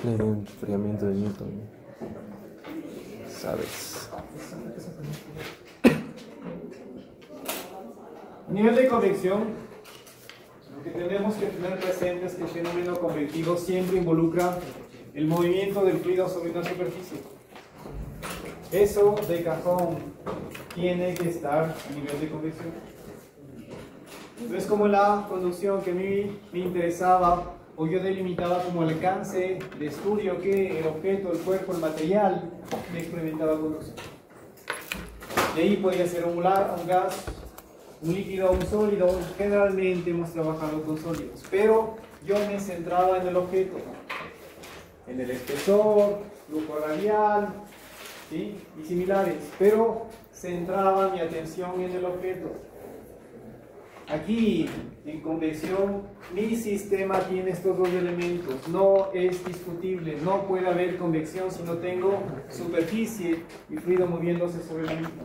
Ley de enfriamiento de Newton. ¿Sabes? A nivel de convección, lo que tenemos que tener presente es que el fenómeno convectivo siempre involucra el movimiento del fluido sobre una superficie. Eso de cajón tiene que estar a nivel de convección. Entonces, como la conducción que a mí me interesaba, o yo delimitaba como alcance de estudio que el objeto, el cuerpo, el material me experimentaba conducción. De ahí podía ser un gas, un líquido o un sólido. Generalmente hemos trabajado con sólidos, pero yo me centraba en el objeto, en el espesor, flujo radial, ¿sí? Y similares, pero centraba mi atención en el objeto. Aquí, en convección, mi sistema tiene estos dos elementos. No es discutible, no puede haber convección si no tengo superficie y fluido moviéndose sobre la misma.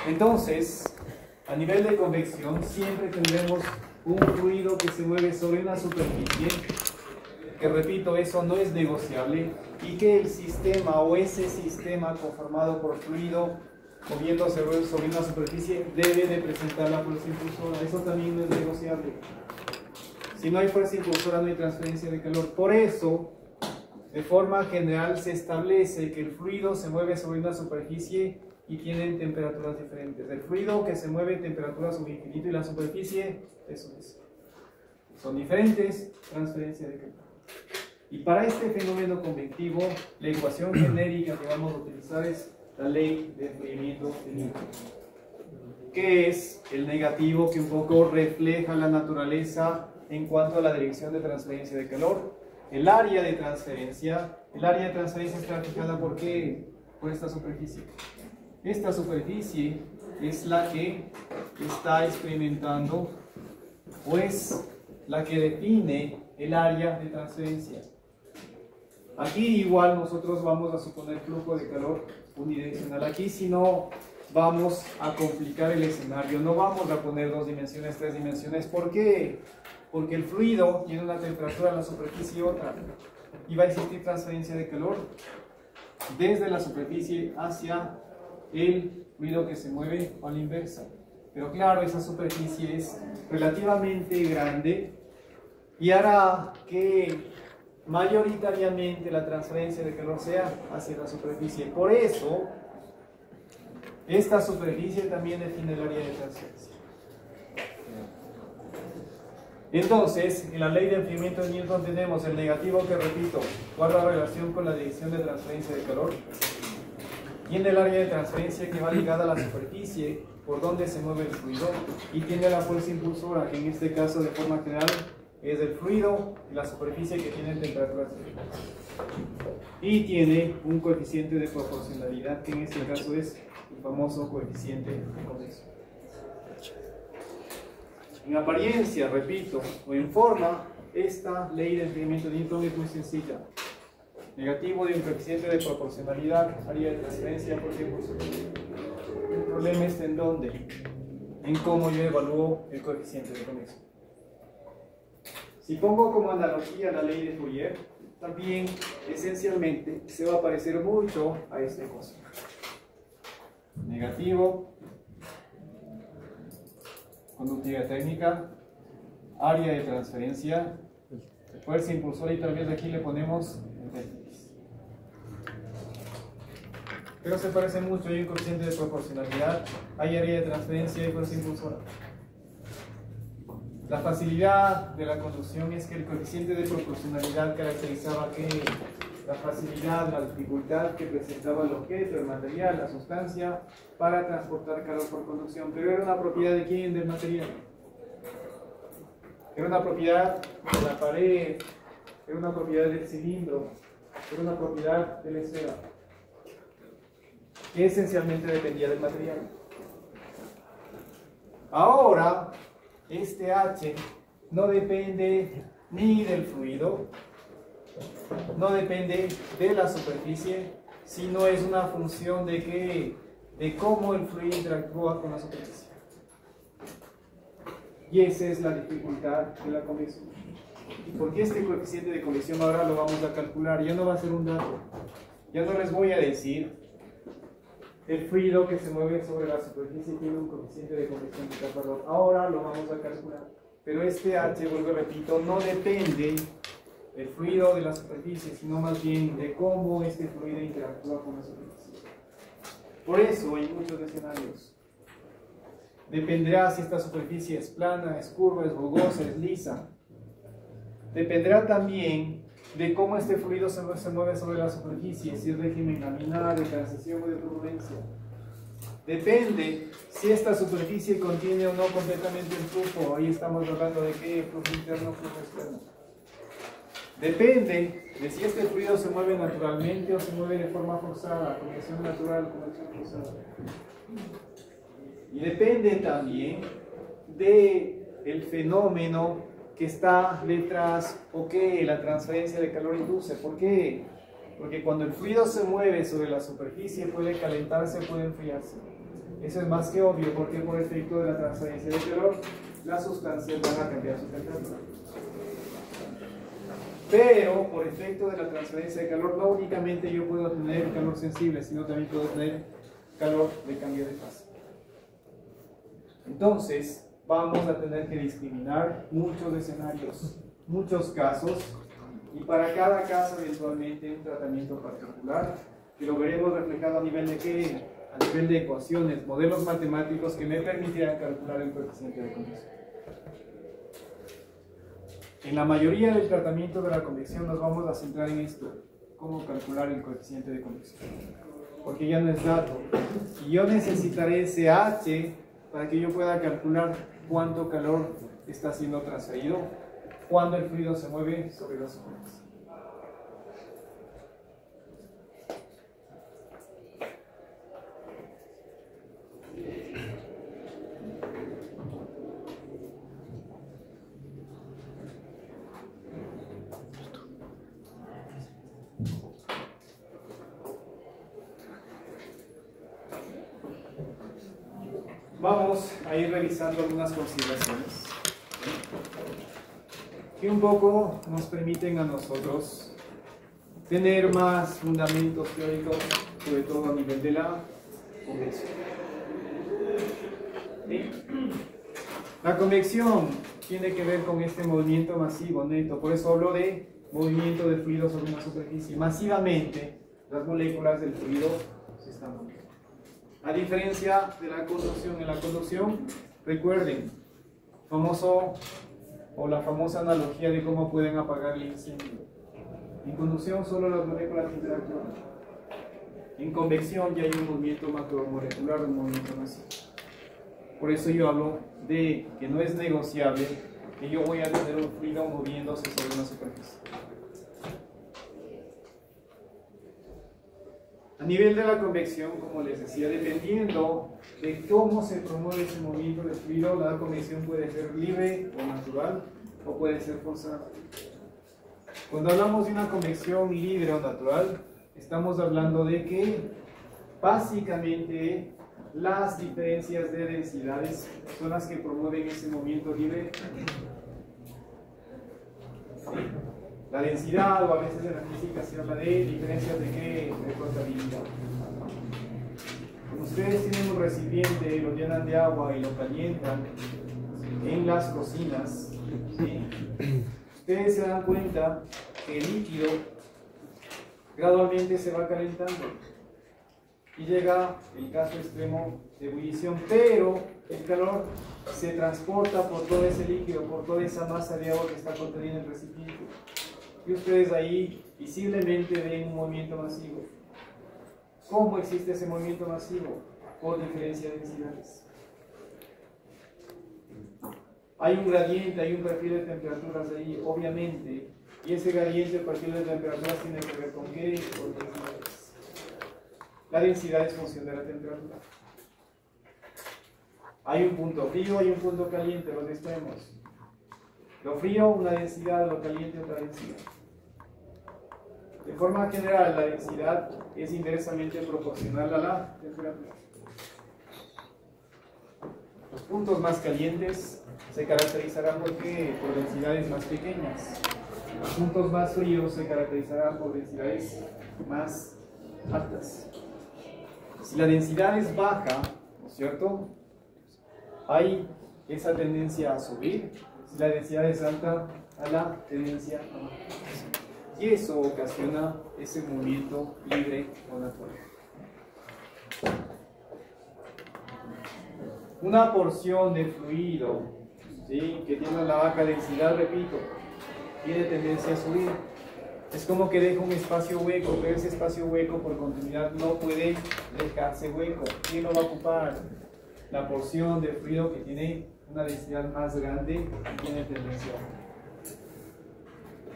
Entonces, a nivel de convección, siempre tendremos un fluido que se mueve sobre una superficie, que repito, eso no es negociable, y que el sistema o ese sistema conformado por fluido moviéndose sobre una superficie debe de presentar la fuerza impulsora. Eso también no es negociable. Si no hay fuerza impulsora, no hay transferencia de calor. Por eso, de forma general, se establece que el fluido se mueve sobre una superficie y tienen temperaturas diferentes. El fluido que se mueve en temperatura subinfinito y la superficie, eso es. Son diferentes, transferencia de calor. Y para este fenómeno convectivo, la ecuación genérica que vamos a utilizar es la ley de enfriamiento de Newton, que es el negativo que un poco refleja la naturaleza en cuanto a la dirección de transferencia de calor. El área de transferencia está fijada ¿por qué? Por esta superficie. Esta superficie es la que está experimentando, o es la que define el área de transferencia. Aquí igual nosotros vamos a suponer flujo de calor unidireccional. Aquí si no vamos a complicar el escenario, no vamos a poner 2 dimensiones, 3 dimensiones. ¿Por qué? Porque el fluido tiene una temperatura en la superficie y otra, y va a existir transferencia de calor desde la superficie hacia el fluido que se mueve a la inversa. Pero claro, esa superficie es relativamente grande y hará que mayoritariamente la transferencia de calor sea hacia la superficie. Por eso, esta superficie también define el área de transferencia. Entonces, en la ley de enfriamiento de Newton tenemos el negativo que, repito, guarda relación con la dirección de transferencia de calor. Tiene el área de transferencia que va ligada a la superficie por donde se mueve el fluido, y tiene la fuerza impulsora, que en este caso de forma general es el fluido y la superficie que tienen temperaturas diferentes. Y tiene un coeficiente de proporcionalidad, que en este caso es el famoso coeficiente de convección. En apariencia, repito, o en forma, esta ley de enfriamiento de Newton es muy sencilla. Negativo de un coeficiente de proporcionalidad, área de transferencia por tiempo. El problema está en dónde, en cómo yo evalúo el coeficiente de convección. Si pongo como analogía la ley de Fourier, también esencialmente se va a parecer mucho a esta ecuación. Negativo, conductividad técnica, área de transferencia, fuerza impulsora, y tal vez aquí le ponemos X. Pero se parece mucho, hay un coeficiente de proporcionalidad, hay área de transferencia y fuerza impulsora. La facilidad de la conducción es que el coeficiente de proporcionalidad caracterizaba que la facilidad, la dificultad que presentaba el objeto, el material, la sustancia, para transportar calor por conducción. Pero era una propiedad de quién, del material. Era una propiedad de la pared, era una propiedad del cilindro, era una propiedad de la esfera, que esencialmente dependía del material. Ahora, este H no depende ni del fluido, no depende de la superficie, sino es una función de qué, de cómo el fluido interactúa con la superficie. Y esa es la dificultad de la convección. ¿Y por qué este coeficiente de convección ahora lo vamos a calcular? Ya no va a ser un dato. Ya no les voy a decir el fluido que se mueve sobre la superficie tiene un coeficiente de convección de capa 2. Ahora lo vamos a calcular. Pero este H, vuelvo y repito, no depende del fluido de la superficie, sino más bien de cómo este fluido interactúa con la superficie. Por eso, en muchos escenarios, dependerá si esta superficie es plana, es curva, es rugosa, es lisa. Dependerá también de cómo este fluido se mueve sobre la superficie, si es régimen laminar, de transición o de turbulencia. Depende si esta superficie contiene o no completamente el flujo. Ahí estamos hablando de qué, flujo interno, flujo externo. Depende de si este fluido se mueve naturalmente o se mueve de forma forzada, convección natural, convección forzada. Y depende también del fenómeno que está detrás o que la transferencia de calor induce. ¿Por qué? Porque cuando el fluido se mueve sobre la superficie puede calentarse, puede enfriarse. Eso es más que obvio, porque por efecto de la transferencia de calor las sustancias van a cambiar su temperatura. Pero por efecto de la transferencia de calor no únicamente yo puedo tener calor sensible, sino también puedo tener calor de cambio de fase. Entonces vamos a tener que discriminar muchos escenarios, muchos casos, y para cada caso eventualmente un tratamiento particular, que lo veremos reflejado a nivel de qué, a nivel de ecuaciones, modelos matemáticos que me permitirán calcular el coeficiente de convección. En la mayoría del tratamiento de la convección nos vamos a centrar en esto, cómo calcular el coeficiente de convección, porque ya no es dato, y yo necesitaré ese H para que yo pueda calcular cuánto calor está siendo transferido cuando el fluido se mueve sobre la superficie. Vamos a ir revisando algunas consideraciones que un poco nos permiten a nosotros tener más fundamentos teóricos, sobre todo a nivel de la convección. ¿Sí? La convección tiene que ver con este movimiento masivo neto, por eso hablo de movimiento de fluido sobre una superficie. Masivamente las moléculas del fluido se están moviendo. A diferencia de la conducción, en la conducción, recuerden, la famosa analogía de cómo pueden apagar el incendio. En conducción solo las moléculas interactúan. En convección ya hay un movimiento macromolecular, un movimiento masivo. Por eso yo hablo de que no es negociable que yo voy a tener un fluido moviéndose sobre una superficie. A nivel de la convección, como les decía, dependiendo de cómo se promueve ese movimiento de fluido, la convección puede ser libre o natural, o puede ser forzada. Cuando hablamos de una convección libre o natural, estamos hablando de que básicamente las diferencias de densidades son las que promueven ese movimiento libre. La densidad, o a veces en la física se habla de diferencias de qué, de flotabilidad. Como ustedes tienen un recipiente, lo llenan de agua y lo calientan en las cocinas, ¿sí? Ustedes se dan cuenta que el líquido gradualmente se va calentando y llega el caso extremo de ebullición, pero el calor se transporta por todo ese líquido, por toda esa masa de agua que está contenida en el recipiente. Y ustedes ahí visiblemente ven un movimiento masivo. ¿Cómo existe ese movimiento masivo? Por diferencia de densidades. Hay un gradiente, hay un perfil de temperaturas ahí, obviamente. Y ese gradiente, perfil de temperaturas, tiene que ver con qué? Con densidades. La densidad es función de la temperatura. Hay un punto frío, hay un punto caliente, los extremos. Lo frío, una densidad, lo caliente, otra densidad. De forma general, la densidad es inversamente proporcional a la temperatura. Los puntos más calientes se caracterizarán por densidades más pequeñas. Los puntos más fríos se caracterizarán por densidades más altas. Si la densidad es baja, ¿no es cierto?, hay esa tendencia a subir. Si la densidad es alta, a la tendencia a bajar. Y eso ocasiona ese movimiento libre o natural. Una porción de fluido, ¿sí?, que tiene la baja densidad, repito, tiene tendencia a subir. Es como que deja un espacio hueco, pero ese espacio hueco por continuidad no puede dejarse hueco. ¿Quién lo va a ocupar? La porción de fluido que tiene una densidad más grande y tiene tendencia a bajar.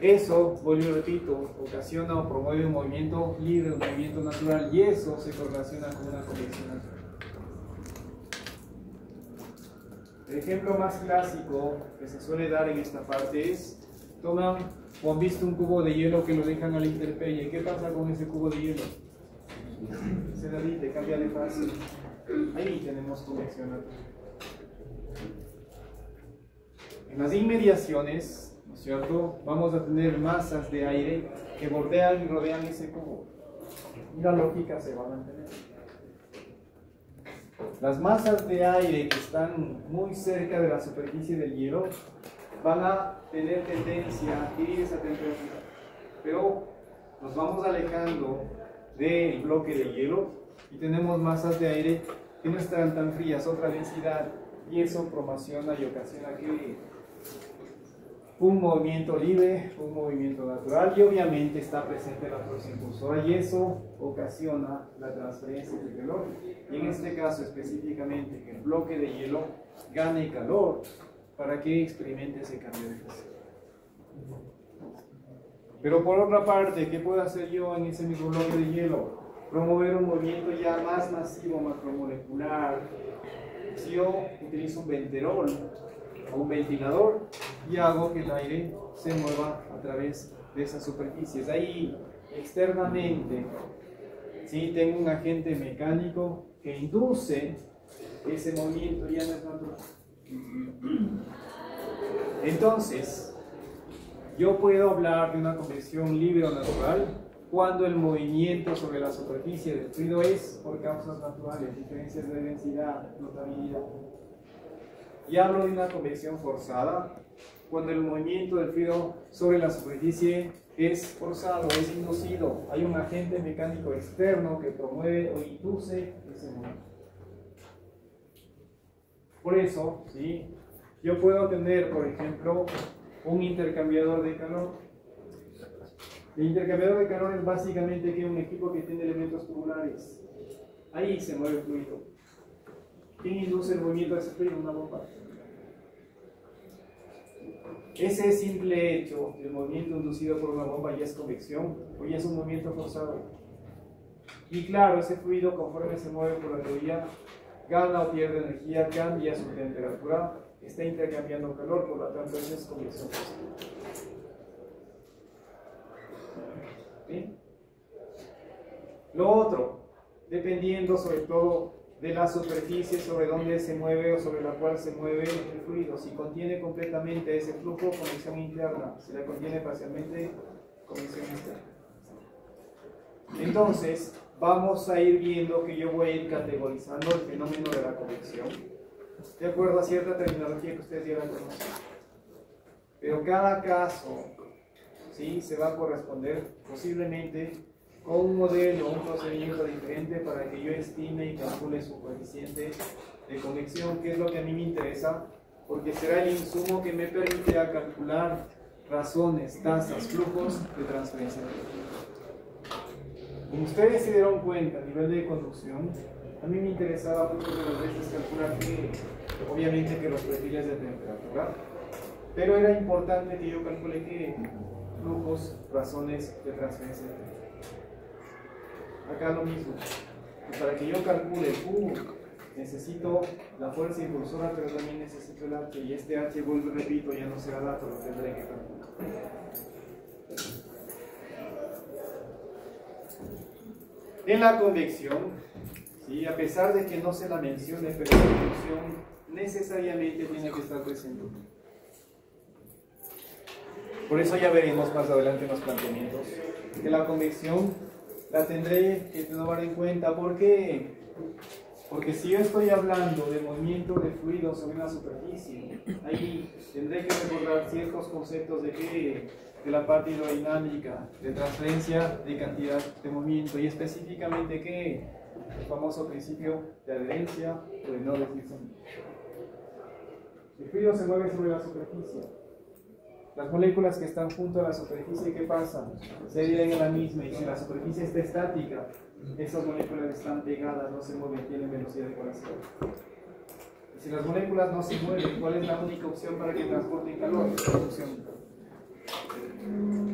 Eso, vuelvo y repito, ocasiona o promueve un movimiento libre, un movimiento natural, y eso se correlaciona con una convección natural. El ejemplo más clásico que se suele dar en esta parte es: toman o han visto un cubo de hielo que lo dejan a la intemperie. ¿Qué pasa con ese cubo de hielo? Se derrite, cambia de fase. Ahí tenemos convección natural. En las inmediaciones, ¿no es cierto?, vamos a tener masas de aire que bordean y rodean ese cubo. Y la lógica se va a mantener. Las masas de aire que están muy cerca de la superficie del hielo van a tener tendencia a adquirir esa temperatura. Pero nos vamos alejando del bloque de hielo y tenemos masas de aire que no están tan frías, otra densidad, y eso promociona y ocasiona que un movimiento libre, un movimiento natural, y obviamente está presente la fuerza impulsora, y eso ocasiona la transferencia de calor, y en este caso específicamente que el bloque de hielo gane calor para que experimente ese cambio de fase. Pero por otra parte, ¿qué puedo hacer yo en ese mismo bloque de hielo? Promover un movimiento ya más masivo, macromolecular. Si yo utilizo un venterol o un ventilador y hago que el aire se mueva a través de esas superficies. Ahí, externamente, ¿sí?, tengo un agente mecánico que induce ese movimiento, ya no es natural. Entonces, yo puedo hablar de una convección libre o natural cuando el movimiento sobre la superficie del fluido es por causas naturales, diferencias de densidad, flotabilidad. Y hablo de una convección forzada cuando el movimiento del fluido sobre la superficie es forzado, es inducido. Hay un agente mecánico externo que promueve o induce ese movimiento. Por eso, ¿sí?, yo puedo tener, por ejemplo, un intercambiador de calor. El intercambiador de calor es básicamente que un equipo que tiene elementos tubulares. Ahí se mueve el fluido. ¿Quién induce el movimiento de ese fluido? Una bomba. Ese simple hecho del movimiento inducido por una bomba ya es convección, o ya es un movimiento forzado. Y claro, ese fluido, conforme se mueve por la teoría, gana o pierde energía, cambia su temperatura, está intercambiando calor, por lo tanto eso es convección forzada. ¿Sí? Lo otro, dependiendo sobre todo de la superficie sobre donde se mueve o sobre la cual se mueve el fluido, si contiene completamente ese flujo, convección interna; si la contiene parcialmente, convección externa. Entonces, vamos a ir viendo que yo voy a ir categorizando el fenómeno de la convección de acuerdo a cierta terminología que ustedes ya la conocen. Pero cada caso, ¿sí?, se va a corresponder posiblemente con un modelo, un procedimiento diferente para que yo estime y calcule su coeficiente de convección, que es lo que a mí me interesa, porque será el insumo que me permitirá calcular razones, tasas, flujos de transferencia. Como ustedes se dieron cuenta a nivel de conducción, a mí me interesaba muchas de las veces calcular que, obviamente, que los perfiles de temperatura, pero era importante que yo calcule que flujos, razones de transferencia de temperatura. Acá lo mismo. Y para que yo calcule Q, necesito la fuerza impulsora, pero también necesito el H. Y este H, vuelvo y repito, ya no será dato, lo tendré que calcular. En la convección, ¿sí? A pesar de que no se la mencione, pero la convección necesariamente tiene que estar presente. Por eso ya veremos más adelante en los planteamientos que la convección la tendré que tomar en cuenta. ¿Por qué? Porque si yo estoy hablando de movimiento de fluidos sobre una superficie, ahí tendré que recordar ciertos conceptos de la parte hidrodinámica, de transferencia de cantidad de movimiento y específicamente el famoso principio de adherencia o de no deslizamiento. El fluido se mueve sobre la superficie. Las moléculas que están junto a la superficie, ¿qué pasa? Se adhieren a la misma, y si la superficie está estática, esas moléculas están pegadas, no se mueven, tienen velocidad de corazón. Y si las moléculas no se mueven, ¿cuál es la única opción para que transporten calor? Conducción.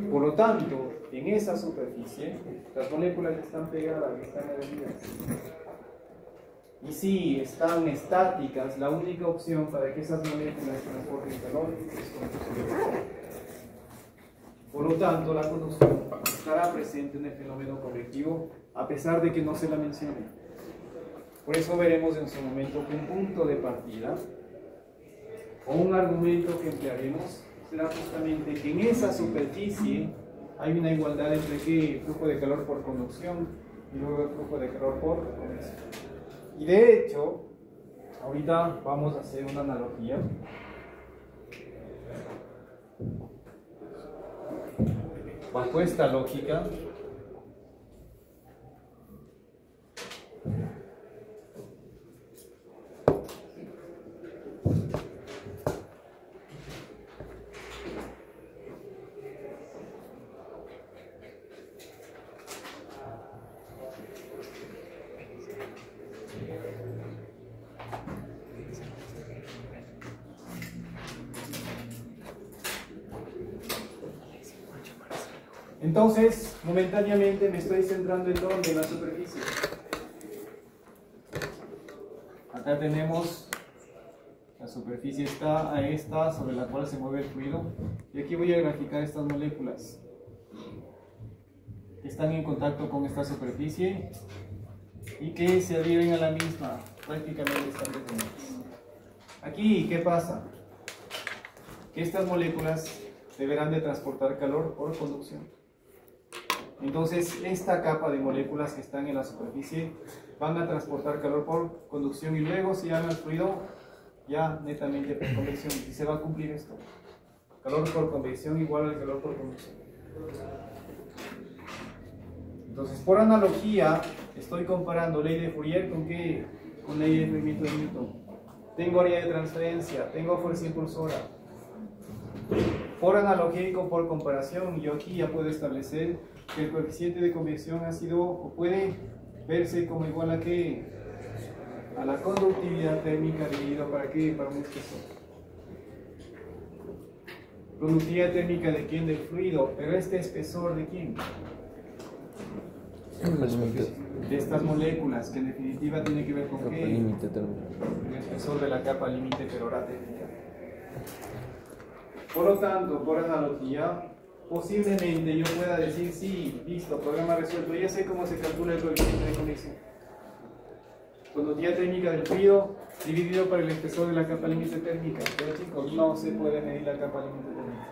Por lo tanto, en esa superficie, las moléculas están pegadas, están adheridas. Y si están estáticas, la única opción para que esas moléculas transporten calor es conducción. Por lo tanto, la conducción estará presente en el fenómeno convectivo, a pesar de que no se la mencione. Por eso veremos en su momento que un punto de partida, o un argumento que emplearemos, será justamente que en esa superficie hay una igualdad entre el flujo de calor por conducción y luego el flujo de calor por convección. Y de hecho, ahorita vamos a hacer una analogía. Bajo esta lógica, entonces, momentáneamente me estoy centrando en dónde, en la superficie. Acá tenemos la superficie está esta sobre la cual se mueve el fluido. Y aquí voy a graficar estas moléculas que están en contacto con esta superficie y que se adhieren a la misma, prácticamente están detenidas. Aquí, ¿qué pasa? Que estas moléculas deberán de transportar calor por conducción. Entonces, esta capa de moléculas que están en la superficie van a transportar calor por conducción y luego se llama el fluido ya netamente por convección. Y se va a cumplir esto. Calor por convección igual al calor por conducción. Entonces, por analogía, estoy comparando ley de Fourier con ¿qué? Con ley de movimiento de Newton. Tengo área de transferencia, tengo fuerza impulsora. Por analogía y por comparación, yo aquí ya puedo establecer que el coeficiente de convección ha sido o puede verse como igual a ¿qué? A la conductividad térmica dividido para ¿qué? Para un espesor. Conductividad térmica de quién? Del fluido, pero este espesor de quién? De estas moléculas, que en definitiva tiene que ver con ¿qué? El espesor de la capa límite perora térmica. Por lo tanto, por analogía, posiblemente yo pueda decir, sí, listo, problema resuelto, ya sé cómo se calcula el coeficiente de convección. Conductividad térmica del fluido dividido por el espesor de la capa límite térmica. Pero chicos, no se puede medir la capa límite térmica.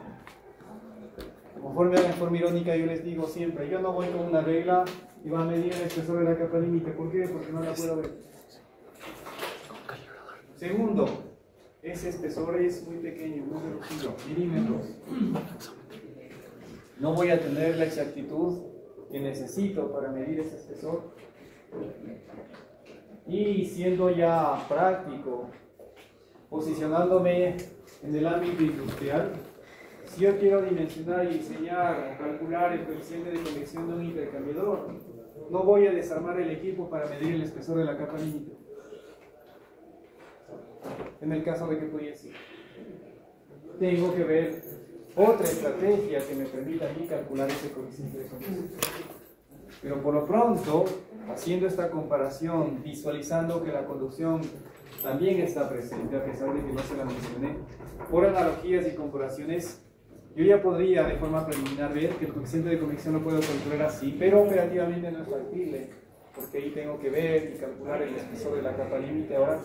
Conforme a la forma irónica yo les digo siempre, yo no voy con una regla y va a medir el espesor de la capa límite. ¿Por qué? Porque no la puedo ver. Segundo, ese espesor es muy pequeño, muy reducido, milímetros. No voy a tener la exactitud que necesito para medir ese espesor. Y siendo ya práctico, posicionándome en el ámbito industrial, Si yo quiero dimensionar y diseñar o calcular el coeficiente de convección de un intercambiador, no voy a desarmar el equipo para medir el espesor de la capa límite. En el caso de que pudiese, tengo que ver otra estrategia que me permita a mí calcular ese coeficiente de convección. Pero por lo pronto, haciendo esta comparación, visualizando que la conducción también está presente, a pesar de que no se la mencioné, por analogías y comparaciones, yo ya podría de forma preliminar ver que el coeficiente de convección lo puedo calcular así, pero operativamente no es factible, porque ahí tengo que ver y calcular el espesor de la capa límite ahora,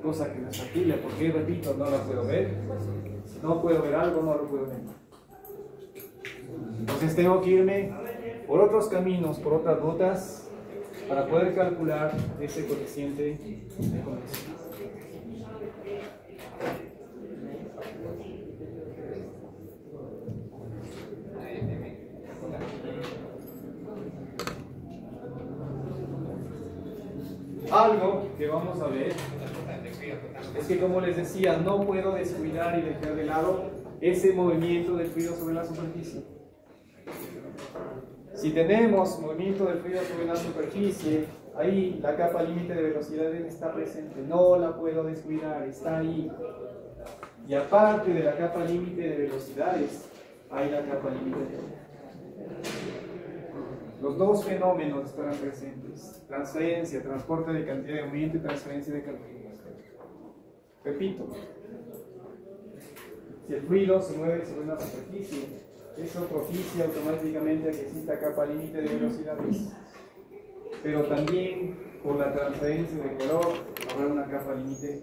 cosa que no es factible, porque repito, no la puedo ver. Si no puedo ver algo, no lo puedo ver. Entonces tengo que irme por otros caminos, por otras rutas, para poder calcular ese coeficiente de convección. Algo que vamos a ver es que, como les decía, no puedo descuidar y dejar de lado ese movimiento del fluido sobre la superficie. Si tenemos movimiento del fluido sobre la superficie, ahí la capa límite de velocidades está presente, no la puedo descuidar, está ahí. Y aparte de la capa límite de velocidades, hay la capa límite de... Los dos fenómenos estarán presentes: transferencia, transporte de cantidad de movimiento y transferencia de calor. Repito, si el fluido se mueve sobre una superficie, eso propicia automáticamente a que exista capa límite de velocidades. Pero también por la transferencia de calor habrá una capa límite.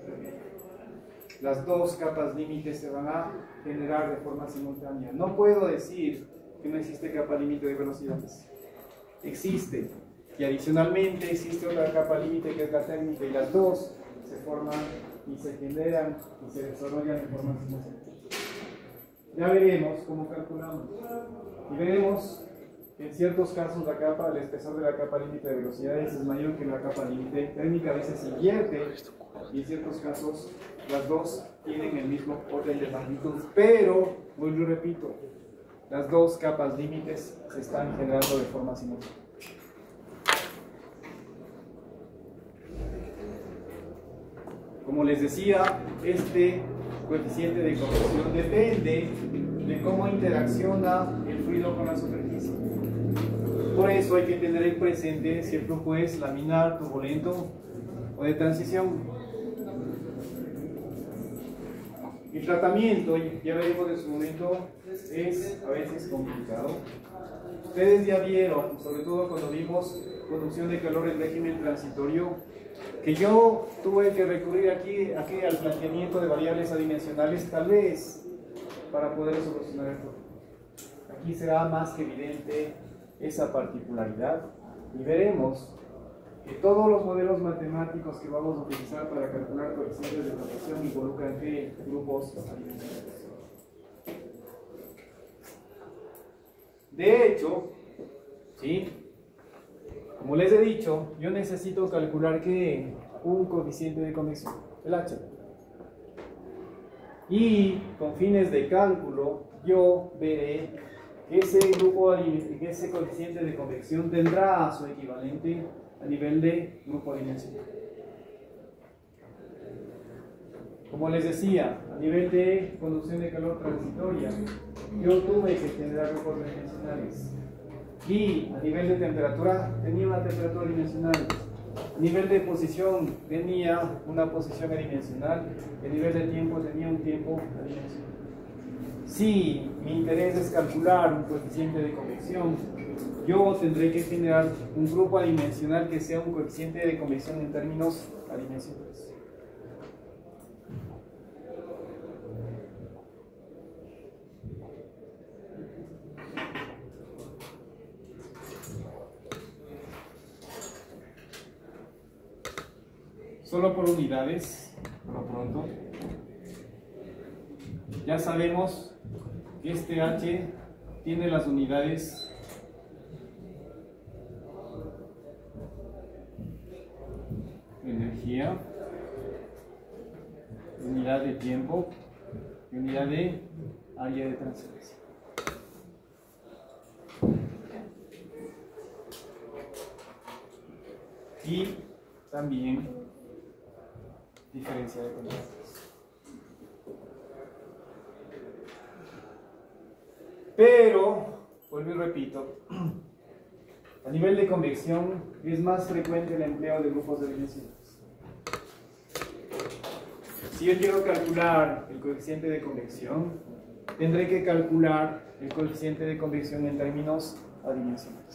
Las dos capas límites se van a generar de forma simultánea. No puedo decir que no existe capa límite de velocidades. Existe, y adicionalmente existe otra capa límite que es la térmica, y las dos se forman y se generan y se desarrollan de forma simultánea. Ya veremos cómo calculamos, y veremos que en ciertos casos el espesor de la capa límite de velocidades es mayor que la capa límite térmica, a veces invierte, y en ciertos casos las dos tienen el mismo orden de magnitud, pero, vuelvo y repito, las dos capas límites se están generando de forma simultánea. Como les decía, este coeficiente de convección depende de cómo interacciona el fluido con la superficie. Por eso hay que tener en presente si el flujo es laminar, turbulento o de transición. El tratamiento, ya veremos en su momento, es a veces complicado. Ustedes ya vieron, sobre todo cuando vimos conducción de calor en régimen transitorio, que yo tuve que recurrir aquí al planteamiento de variables adimensionales, tal vez para poder solucionar el problema. Aquí será más que evidente esa particularidad, y veremos que todos los modelos matemáticos que vamos a utilizar para calcular coeficientes de convección involucran ¿qué? Grupos adimensionales. De hecho, ¿sí? Como les he dicho, yo necesito calcular ¿qué? Un coeficiente de convección, el H. Y con fines de cálculo, yo veré que ese coeficiente de convección tendrá su equivalente a nivel de grupo dimensional. Como les decía, a nivel de conducción de calor transitoria, yo tuve que generar grupos dimensionales. Y a nivel de temperatura, tenía una temperatura dimensional. A nivel de posición, tenía una posición adimensional. A nivel de tiempo, tenía un tiempo adimensional. Si mi interés es calcular un coeficiente de convección, yo tendré que generar un grupo adimensional que sea un coeficiente de convección en términos adimensionales. Solo por unidades, por lo pronto. Ya sabemos que este H tiene las unidades de energía, unidad de tiempo, y unidad de área de transferencia. Y también diferencia de conductas. Pero, vuelvo y repito, a nivel de convección es más frecuente el empleo de grupos de dimensiones. Si yo quiero calcular el coeficiente de convección, tendré que calcular el coeficiente de convección en términos adimensionales.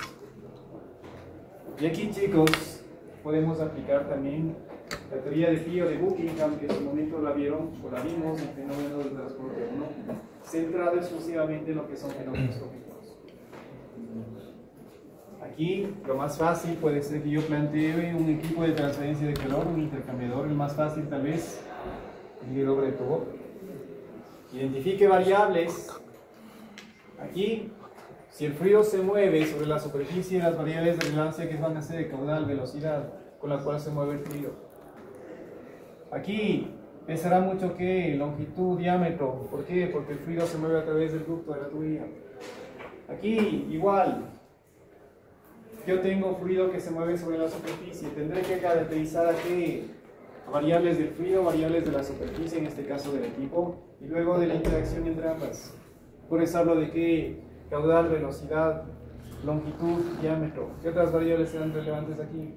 Y aquí, chicos, podemos aplicar también la teoría de Pi o de Buckingham, que en su momento la vieron o la vimos en fenómenos de transporte 1, centrado exclusivamente en lo que son fenómenos cognitivos. Aquí, lo más fácil puede ser que yo plantee un equipo de transferencia de calor, un intercambiador, el más fácil tal vez, el de tubo. Identifique variables. Aquí, si el fluido se mueve sobre la superficie, las variables de relevancia que van a ser de caudal, velocidad con la cual se mueve el fluido. Aquí pesará mucho que longitud, diámetro. ¿Por qué? Porque el fluido se mueve a través del ducto de la tubería. Aquí igual, yo tengo fluido que se mueve sobre la superficie. Tendré que caracterizar aquí variables del fluido, variables de la superficie, en este caso del equipo, y luego de la interacción entre ambas. Por eso hablo de que caudal, velocidad, longitud, diámetro. ¿Qué otras variables serán relevantes aquí?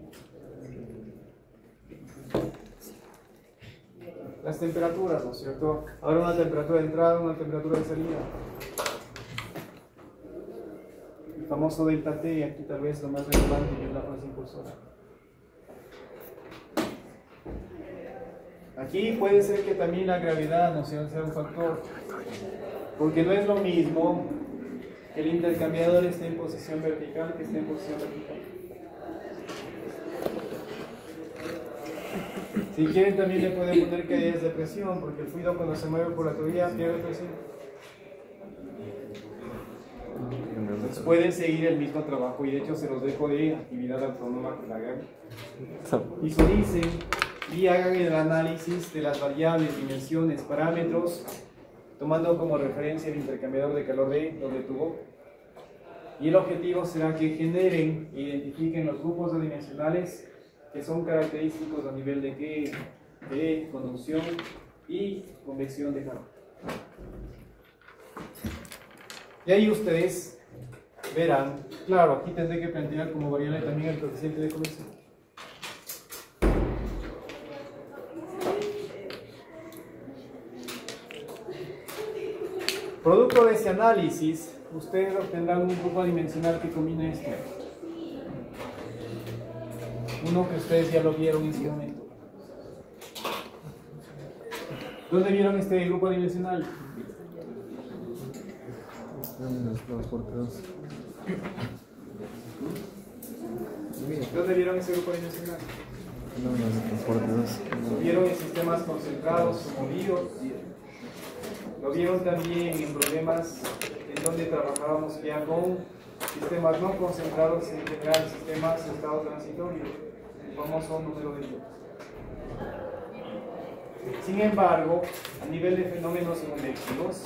Las temperaturas, ¿no es cierto? Ahora una temperatura de entrada, una temperatura de salida. El famoso delta T, aquí tal vez lo más relevante, que es la fuerza impulsora. Aquí puede ser que también la gravedad, ¿no es cierto?, sea un factor. Porque no es lo mismo que el intercambiador esté en posición vertical que esté en posición vertical. Si quieren también le pueden poner caídas de presión, porque el fluido cuando se mueve por la tubería pierde presión. Entonces pueden seguir el mismo trabajo, y de hecho se los dejo de actividad autónoma que la hagan. Visualicen y hagan el análisis de las variables, dimensiones, parámetros, tomando como referencia el intercambiador de calor de doble tubo. Y el objetivo será que generen e identifiquen los grupos adimensionales que son característicos a nivel de qué, de conducción y convección de calor. Y ahí ustedes verán, claro, aquí tendré que plantear como variable también el coeficiente de convección. Producto de ese análisis, ustedes obtendrán un grupo adimensional que combine esto. Uno que ustedes ya lo vieron en su momento. ¿Dónde vieron este grupo adimensional? ¿Dónde vieron ese grupo adimensional? Lo vieron en sistemas concentrados o movidos. Lo vieron también en problemas en donde trabajábamos ya con sistemas no concentrados, en general sistemas de estado transitorio, el famoso número de Joule. Sin embargo, a nivel de fenómenos convectivos,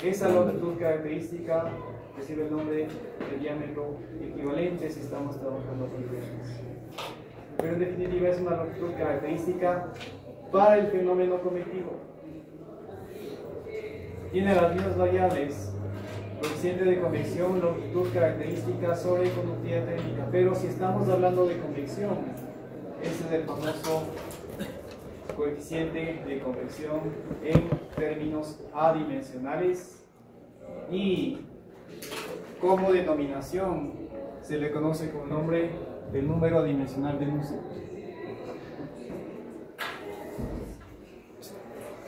esa longitud característica recibe el nombre de diámetro equivalente si estamos trabajando con diferencias. Pero en definitiva es una longitud característica para el fenómeno convectivo. Tiene las mismas variables, coeficiente de convección, longitud característica sobre conductividad térmica, pero si estamos hablando de convección, ese es el famoso coeficiente de convección en términos adimensionales, y como denominación se le conoce con el nombre del número adimensional de Nusselt.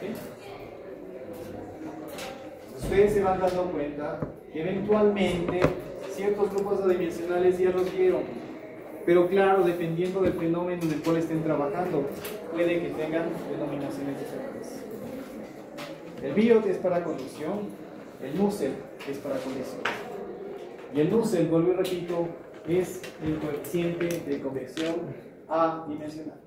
¿Sí? Ustedes se van dando cuenta que eventualmente ciertos grupos adimensionales ya los vieron, pero claro, dependiendo del fenómeno en el cual estén trabajando, puede que tengan denominaciones diferentes. El BIOT es para conducción, el Nusselt es para convección. Y el Nusselt, vuelvo y repito, es el coeficiente de convección adimensional.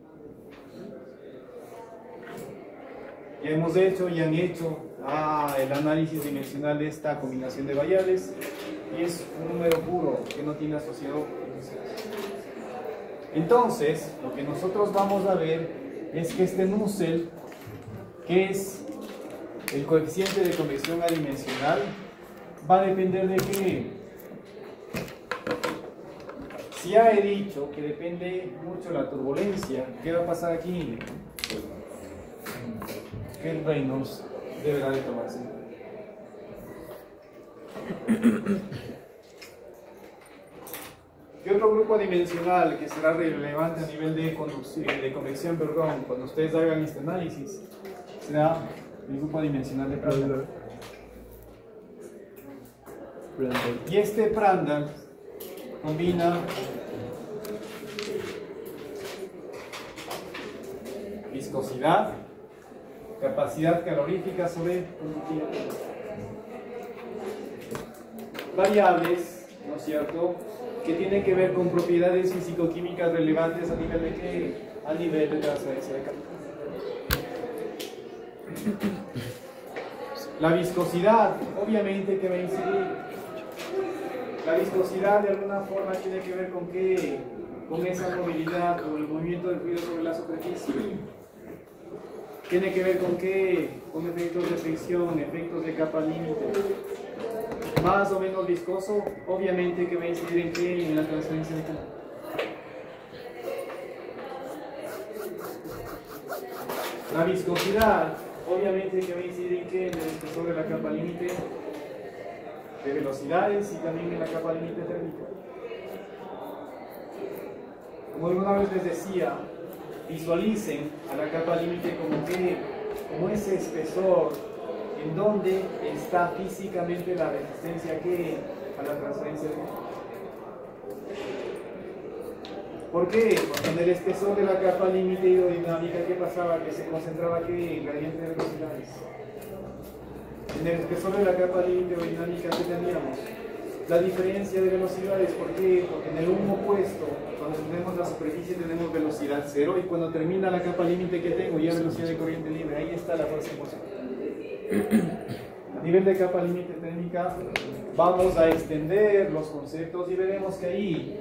Ya hemos hecho y han hecho al análisis dimensional de esta combinación de variables y es un número puro que no tiene asociado. Entonces, lo que nosotros vamos a ver es que este Nusselt, que es el coeficiente de convección adimensional, va a depender de qué. Si ya he dicho que depende mucho la turbulencia, ¿qué va a pasar aquí? Que el Reynolds deberá de tomarse. ¿Qué otro grupo adimensional que será relevante a nivel de convección, perdón, cuando ustedes hagan este análisis? Será el grupo adimensional de Prandtl. Y este Prandtl combina viscosidad, capacidad calorífica sobre conductividad. Variables, ¿no es cierto?, que tienen que ver con propiedades físico-químicas relevantes a nivel de qué? A nivel de transferencia de calor. La viscosidad, obviamente que va a incidir. La viscosidad de alguna forma tiene que ver con qué? Con esa movilidad, con el movimiento del fluido sobre la superficie. Tiene que ver con qué? Con efectos de fricción, efectos de capa límite. Más o menos viscoso, obviamente que va a incidir en qué? En la transferencia de calor. La viscosidad, obviamente que va a incidir en qué? En el espesor de la capa límite de velocidades y también en la capa límite térmica. Como alguna vez les decía, visualicen a la capa límite como que, como ese espesor en donde está físicamente la resistencia que a la transferencia de calor. ¿Por qué? Porque en el espesor de la capa límite hidrodinámica, ¿qué pasaba? Que se concentraba ¿qué? El gradiente de velocidades. En el espesor de la capa límite hidrodinámica, ¿qué teníamos? La diferencia de velocidades. ¿Por qué? Porque en el humo opuesto, cuando tenemos la superficie tenemos velocidad cero y cuando termina la capa límite que tengo ya velocidad de corriente libre. Ahí está la fuerza impulsora. A nivel de capa límite térmica vamos a extender los conceptos y veremos que ahí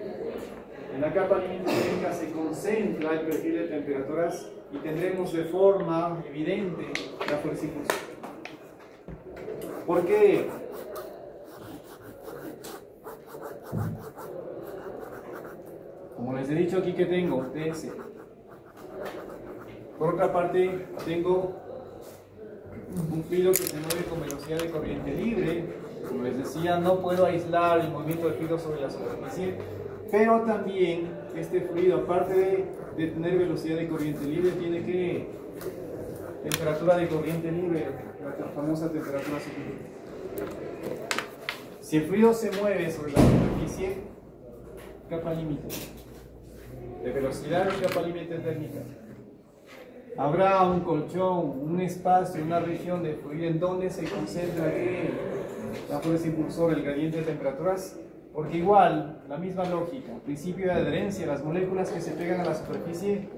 en la capa límite térmica se concentra el perfil de temperaturas y tendremos de forma evidente la fuerza impulsora. ¿Por qué? Como les he dicho aquí que tengo TS. Por otra parte, tengo un fluido que se mueve con velocidad de corriente libre. Como les decía, no puedo aislar el movimiento del fluido sobre la superficie, pero también este fluido, aparte de tener velocidad de corriente libre, tiene que temperatura de corriente libre, la famosa temperatura superior. Si el fluido se mueve sobre la superficie, capa límite de velocidad y capa límite térmica. Habrá un colchón, un espacio, una región de fluido en donde se concentra la fuerza impulsora, el gradiente de temperaturas, porque igual, la misma lógica, principio de adherencia, las moléculas que se pegan a la superficie,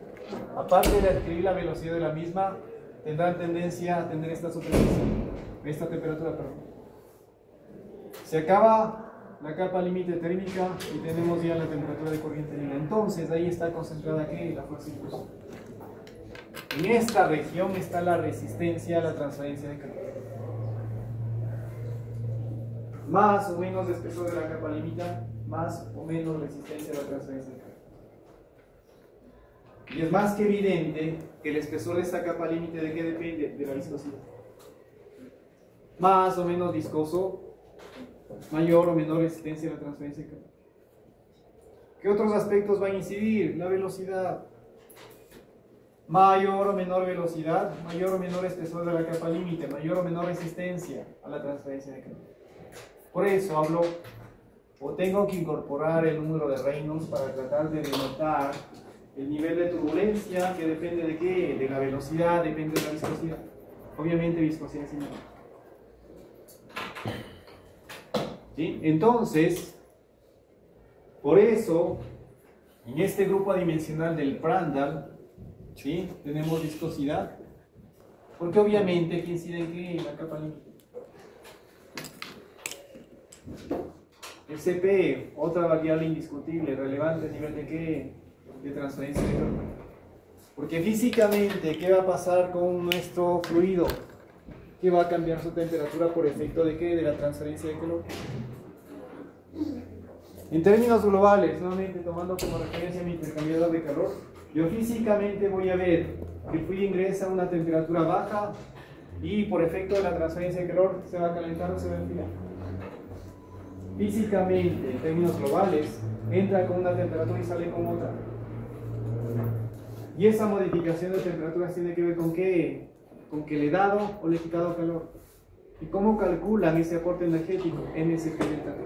aparte de adquirir la velocidad de la misma, tendrán tendencia a tener esta superficie, esta temperatura, perdón. Se acaba la capa límite térmica y tenemos ya la temperatura de corriente libre. Entonces ahí está concentrada ¿qué? La fuerza impulsora. En esta región está la resistencia a la transferencia de calor. Más o menos espesor de la capa límite, más o menos resistencia a la transferencia de calor. Y es más que evidente que el espesor de esta capa límite ¿de qué depende? De la viscosidad. Más o menos viscoso, mayor o menor resistencia a la transferencia de calor. ¿Qué otros aspectos van a incidir? La velocidad. Mayor o menor velocidad, mayor o menor espesor de la capa límite, mayor o menor resistencia a la transferencia de calor. Por eso hablo, o tengo que incorporar el número de Reynolds para tratar de denotar el nivel de turbulencia, que depende de qué, de la velocidad, depende de la viscosidad. Obviamente viscosidad es similar. ¿Sí? Entonces, por eso, en este grupo adimensional del Prandtl, ¿sí? Tenemos viscosidad, Porque obviamente, ¿qué incide en qué? En la capa límite. El CP, otra variable indiscutible, relevante a nivel de qué? De transferencia de calor. Porque físicamente, ¿qué va a pasar con nuestro fluido? Que va a cambiar su temperatura por efecto de qué? De la transferencia de calor. En términos globales, nuevamente tomando como referencia mi intercambiador de calor, yo físicamente voy a ver que el fluido ingresa a una temperatura baja y por efecto de la transferencia de calor se va a calentar o se va a enfriar. Físicamente, en términos globales, entra con una temperatura y sale con otra. Y esa modificación de temperaturas tiene que ver con qué? Con que le he dado o le he quitado calor. ¿Y cómo calculan ese aporte energético? NSP delta T.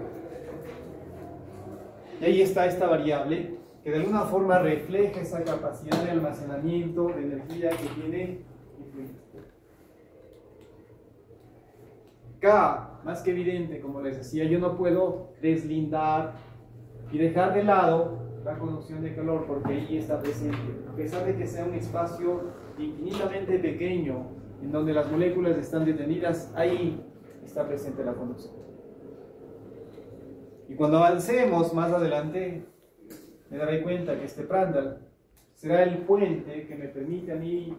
Y ahí está esta variable que de alguna forma refleja esa capacidad de almacenamiento de energía que tiene el fluido. K, más que evidente, como les decía, yo no puedo deslindar y dejar de lado la conducción de calor porque ahí está presente. A pesar de que sea un espacio infinitamente pequeño en donde las moléculas están detenidas, ahí está presente la conducción. Y cuando avancemos más adelante, me daré cuenta que este Prandtl será el puente que me permite a mí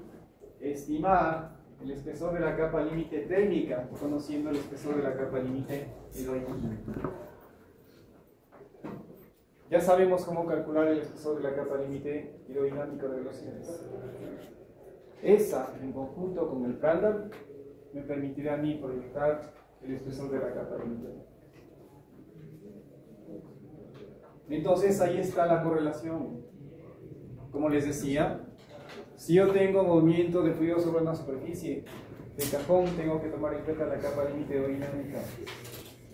estimar el espesor de la capa límite térmica, conociendo el espesor de la capa límite hidrodinámica. Ya sabemos cómo calcular el espesor de la capa límite hidrodinámica de velocidades. Esa, en conjunto con el Prandtl, me permitirá a mí proyectar el espesor de la capa límite. Entonces ahí está la correlación. Como les decía, si yo tengo movimiento de fluido sobre una superficie, de cajón tengo que tomar en cuenta la capa límite hidrodinámica,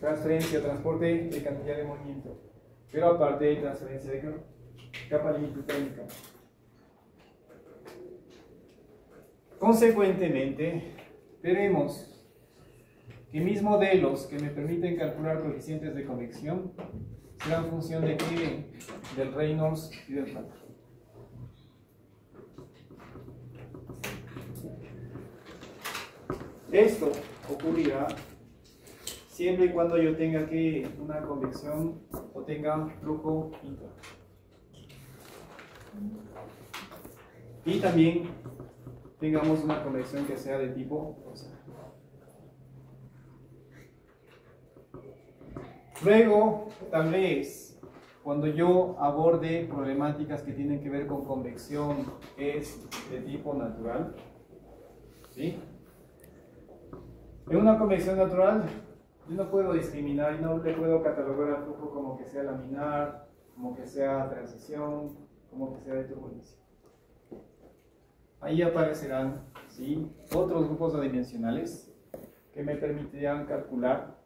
transferencia, transporte de cantidad de movimiento, pero aparte de transferencia de capa límite térmica. Consecuentemente, veremos que mis modelos que me permiten calcular coeficientes de convección serán función de qué? Del Reynolds y del Prandtl. Esto ocurrirá siempre y cuando yo tenga que una convección o tenga flujo interno. Y también tengamos una convección que sea de tipo Rosetta. Luego, tal vez, cuando yo aborde problemáticas que tienen que ver con convección, es de tipo natural. ¿Sí? En una convección natural, yo no puedo discriminar y no le puedo catalogar al flujo como que sea laminar, como que sea transición, como que sea de turbulencia. Ahí aparecerán, ¿sí?, otros grupos adimensionales que me permitirán calcular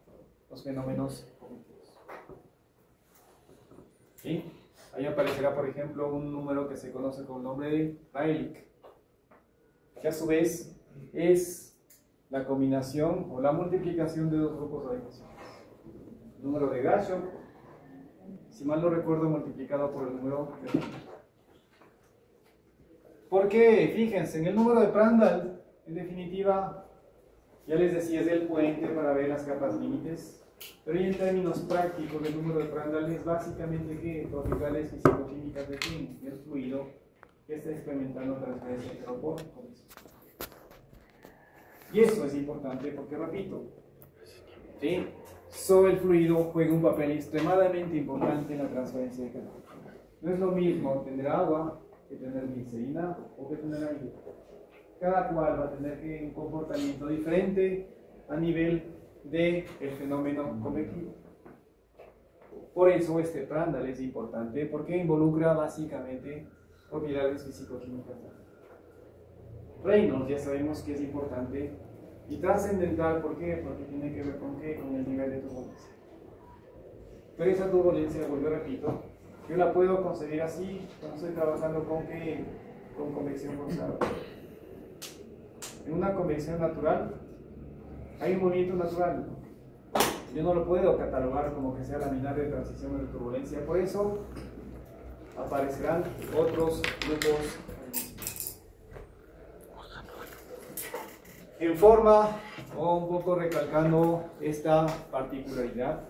los fenómenos cognitivos. ¿Sí? Ahí aparecerá, por ejemplo, un número que se conoce con el nombre de Rayleigh, que a su vez es la combinación o la multiplicación de dos grupos adimensionales. El número de Grashof, si mal no recuerdo, multiplicado por el número de Prandtl. Porque, fíjense, en el número de Prandtl, en definitiva, ya les decía, es el puente para ver las capas límites, pero en términos prácticos, el número de Prandtl es básicamente ¿qué? Propiedades físico-químicas de ¿qué? Del fluido que está experimentando transferencia de calor por convección. Y eso es importante porque, repito, ¿sí?, sobre el fluido juega un papel extremadamente importante en la transferencia de calor. No es lo mismo tener agua que tener glicerina o que tener aire. Cada cual va a tener un comportamiento diferente a nivel del fenómeno convectivo. Por eso este Prandtl es importante porque involucra básicamente propiedades físico-químicas. Reynolds ya sabemos que es importante y trascendental. ¿Por qué? Porque tiene que ver con ¿qué? Con el nivel de turbulencia. Pero esa turbulencia, vuelvo y repito, yo la puedo concebir así cuando estoy trabajando con ¿qué? Con convección forzada. En una convección natural hay un movimiento natural. Yo no lo puedo catalogar como que sea laminar de transición o de turbulencia. Por eso aparecerán otros grupos. En forma, o un poco recalcando esta particularidad,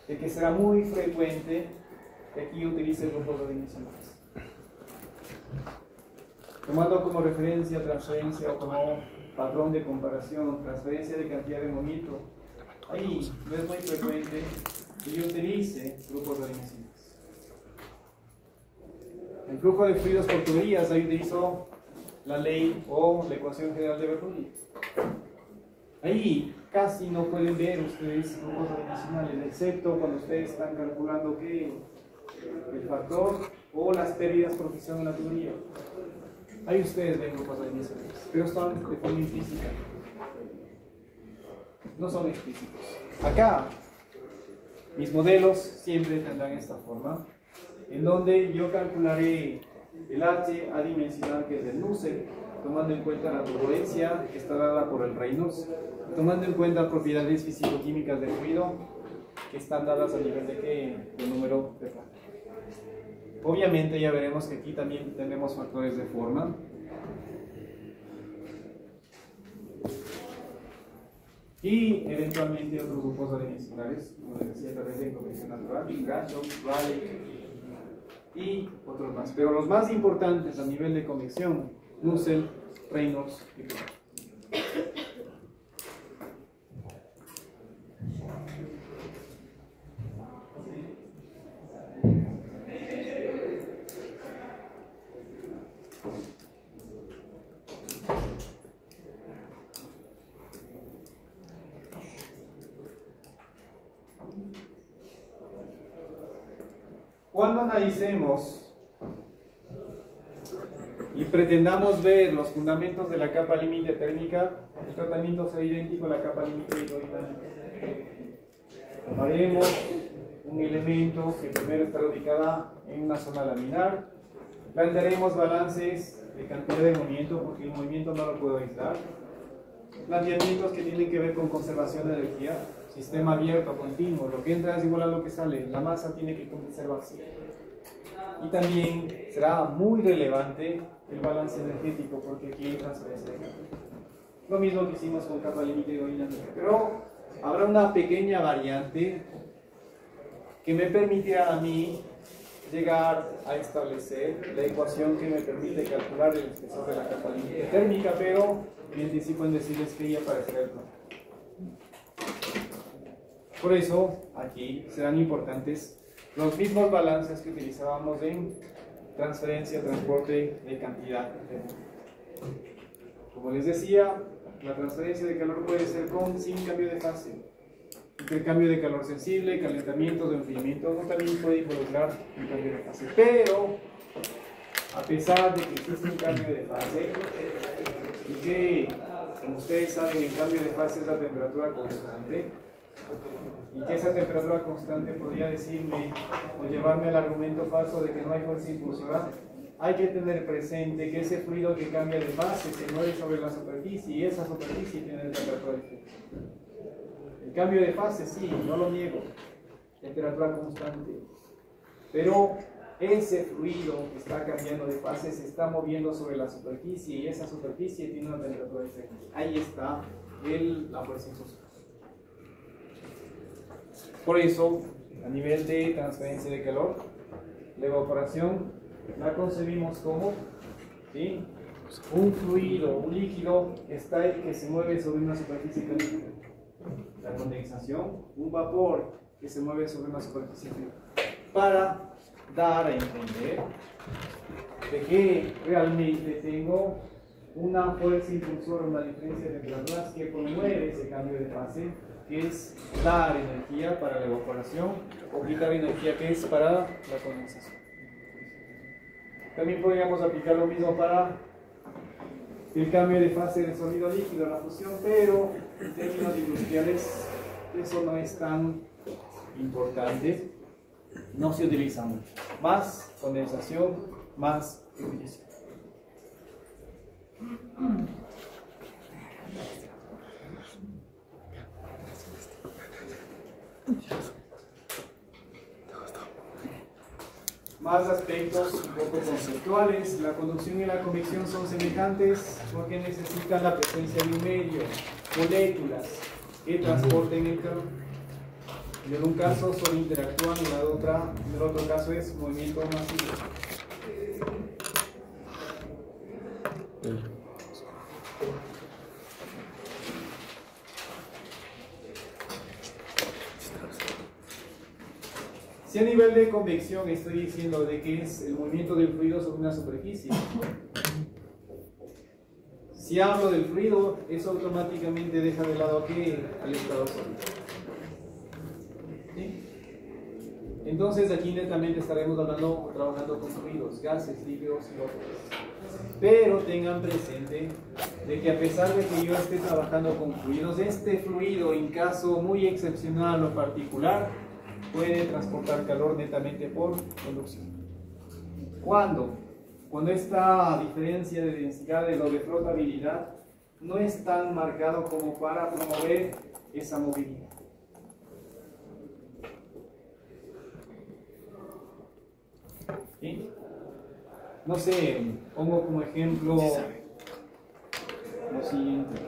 de que será muy frecuente que aquí utilice grupos adimensionales. Tomando como referencia transferencia o como patrón de comparación, transferencia de cantidad de movimiento, ahí no es muy frecuente que yo utilice grupos adimensionales. En flujo de fluidos por tuberías, ahí utilizo la ley o la ecuación general de Bernoulli. Ahí casi no pueden ver ustedes grupos adimensionales, excepto cuando ustedes están calculando que el factor o las pérdidas por fricción en la tubería. Ahí ustedes ven grupos adimensionales, pero son de forma implícita. No son explícitos. Acá, mis modelos siempre tendrán esta forma, en donde yo calcularé el H adimensional, que es el Nusselt, tomando en cuenta la turbulencia que está dada por el Reynolds, tomando en cuenta propiedades físico-químicas del fluido que están dadas a nivel de número de Planck. Obviamente ya veremos que aquí también tenemos factores de forma. Y eventualmente otros grupos adimensionales, como les decía, a través de convección natural, Grashow, Rayleigh y otros más. Pero los más importantes a nivel de convección, Nusselt, Reynolds y Planck. Cuando analicemos y pretendamos ver los fundamentos de la capa límite térmica, el tratamiento será idéntico a la capa límite hidrodinámica. Tomaremos un elemento que primero estará ubicada en una zona laminar, plantearemos balances de cantidad de movimiento, porque el movimiento no lo puedo aislar, planteamientos que tienen que ver con conservación de energía, sistema abierto, continuo, lo que entra es igual a lo que sale, la masa tiene que conservarse. Y también será muy relevante el balance energético, porque aquí hay transferencia de carga. Lo mismo que hicimos con capa límite hidrodinámica, pero habrá una pequeña variante que me permitirá a mí llegar a establecer la ecuación que me permite calcular el espesor de la capa límite térmica, pero me anticipo en decirles que ya aparecerá el plan. Por eso, aquí serán importantes los mismos balances que utilizábamos en transferencia, transporte de cantidad. Como les decía, la transferencia de calor puede ser con sin cambio de fase. Intercambio de calor sensible, calentamiento, de enfriamiento, no también puede involucrar un cambio de fase. Pero, a pesar de que existe un cambio de fase, y que, como ustedes saben, el cambio de fase es la temperatura constante, y que esa temperatura constante podría decirme o llevarme al argumento falso de que no hay fuerza impulsiva, hay que tener presente que ese fluido que cambia de fase se mueve sobre la superficie y esa superficie tiene temperatura diferente. El cambio de fase sí, no lo niego, temperatura constante, pero ese fluido que está cambiando de fase se está moviendo sobre la superficie y esa superficie tiene una temperatura diferente. Ahí está la fuerza impulsiva. Por eso, a nivel de transferencia de calor, la evaporación la concebimos como, ¿sí?, un fluido, un líquido que se mueve sobre una superficie caliente. La condensación, un vapor que se mueve sobre una superficie fría. Para dar a entender de que realmente tengo una fuerza impulsora, una diferencia de temperaturas que promueve ese cambio de fase, que es dar energía para la evaporación, o quitar energía, que es para la condensación. También podríamos aplicar lo mismo para el cambio de fase del sólido líquido, la fusión, pero en términos industriales eso no es tan importante, no se utiliza mucho. Más condensación, más ebullición. más aspectos un poco conceptuales. La conducción y la convección son semejantes porque necesitan la presencia de un medio, moléculas que transporten el calor. En un caso solo interactúan, en el otro caso es movimiento masivo. Si a nivel de convección estoy diciendo de que es el movimiento del fluido sobre una superficie, si hablo del fluido, eso automáticamente deja de lado aquí al estado sólido. ¿Sí? Entonces aquí netamente estaremos hablando o trabajando con fluidos, gases, líquidos y otros. Pero tengan presente de que a pesar de que yo esté trabajando con fluidos, este fluido en caso muy excepcional o particular puede transportar calor netamente por conducción. ¿Cuándo? Cuando esta diferencia de densidades o de flotabilidad no es tan marcado como para promover esa movilidad. ¿Sí? No sé, pongo como ejemplo lo siguiente.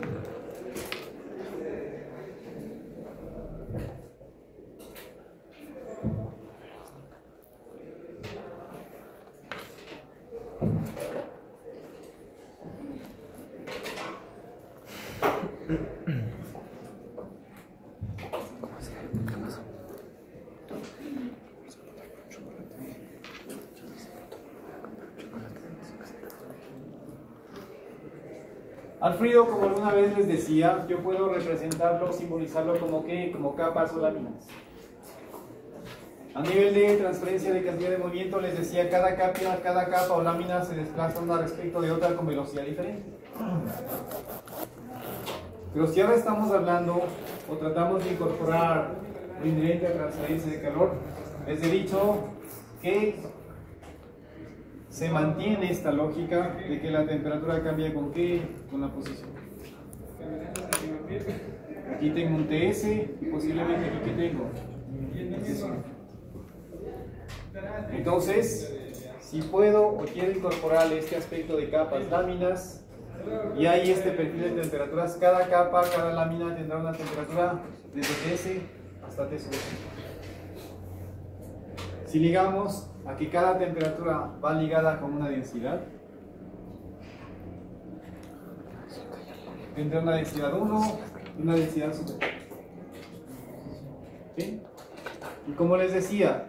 Al fluido, como alguna vez les decía, yo puedo representarlo, simbolizarlo como ¿qué? Como capas o láminas. A nivel de transferencia de cantidad de movimiento, les decía, cada capa o lámina se desplaza una respecto de otra con velocidad diferente. Pero si ahora estamos hablando o tratamos de incorporar lo inherente a transferencia de calor, les he dicho que se mantiene esta lógica de que la temperatura cambia con ¿qué? Con la posición. Aquí tengo un TS y posiblemente aquí ¿qué tengo? Entonces, si puedo o quiero incorporar este aspecto de capas, láminas, y hay este perfil de temperaturas, cada capa, cada lámina tendrá una temperatura desde TS hasta T sub 5. Si ligamos a que cada temperatura va ligada con una densidad, tendrá una densidad 1 y una densidad superior. ¿Sí? Y como les decía,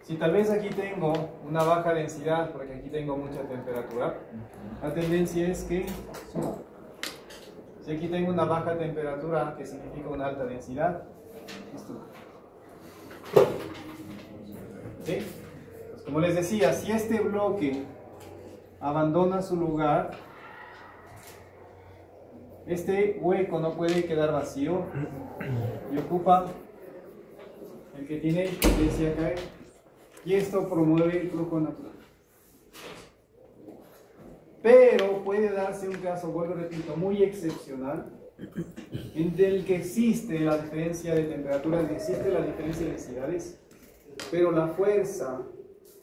si tal vez aquí tengo una baja densidad, porque aquí tengo mucha temperatura, la tendencia es que suba. Si aquí tengo una baja temperatura, que significa una alta densidad, esto. ¿Sí? Pues como les decía, si este bloque abandona su lugar, este hueco no puede quedar vacío y ocupa el que tiene tendencia a caer, y esto promueve el flujo natural. Pero puede darse un caso, vuelvo y repito, muy excepcional, en el que existe la diferencia de temperaturas, existe la diferencia de densidades, pero la fuerza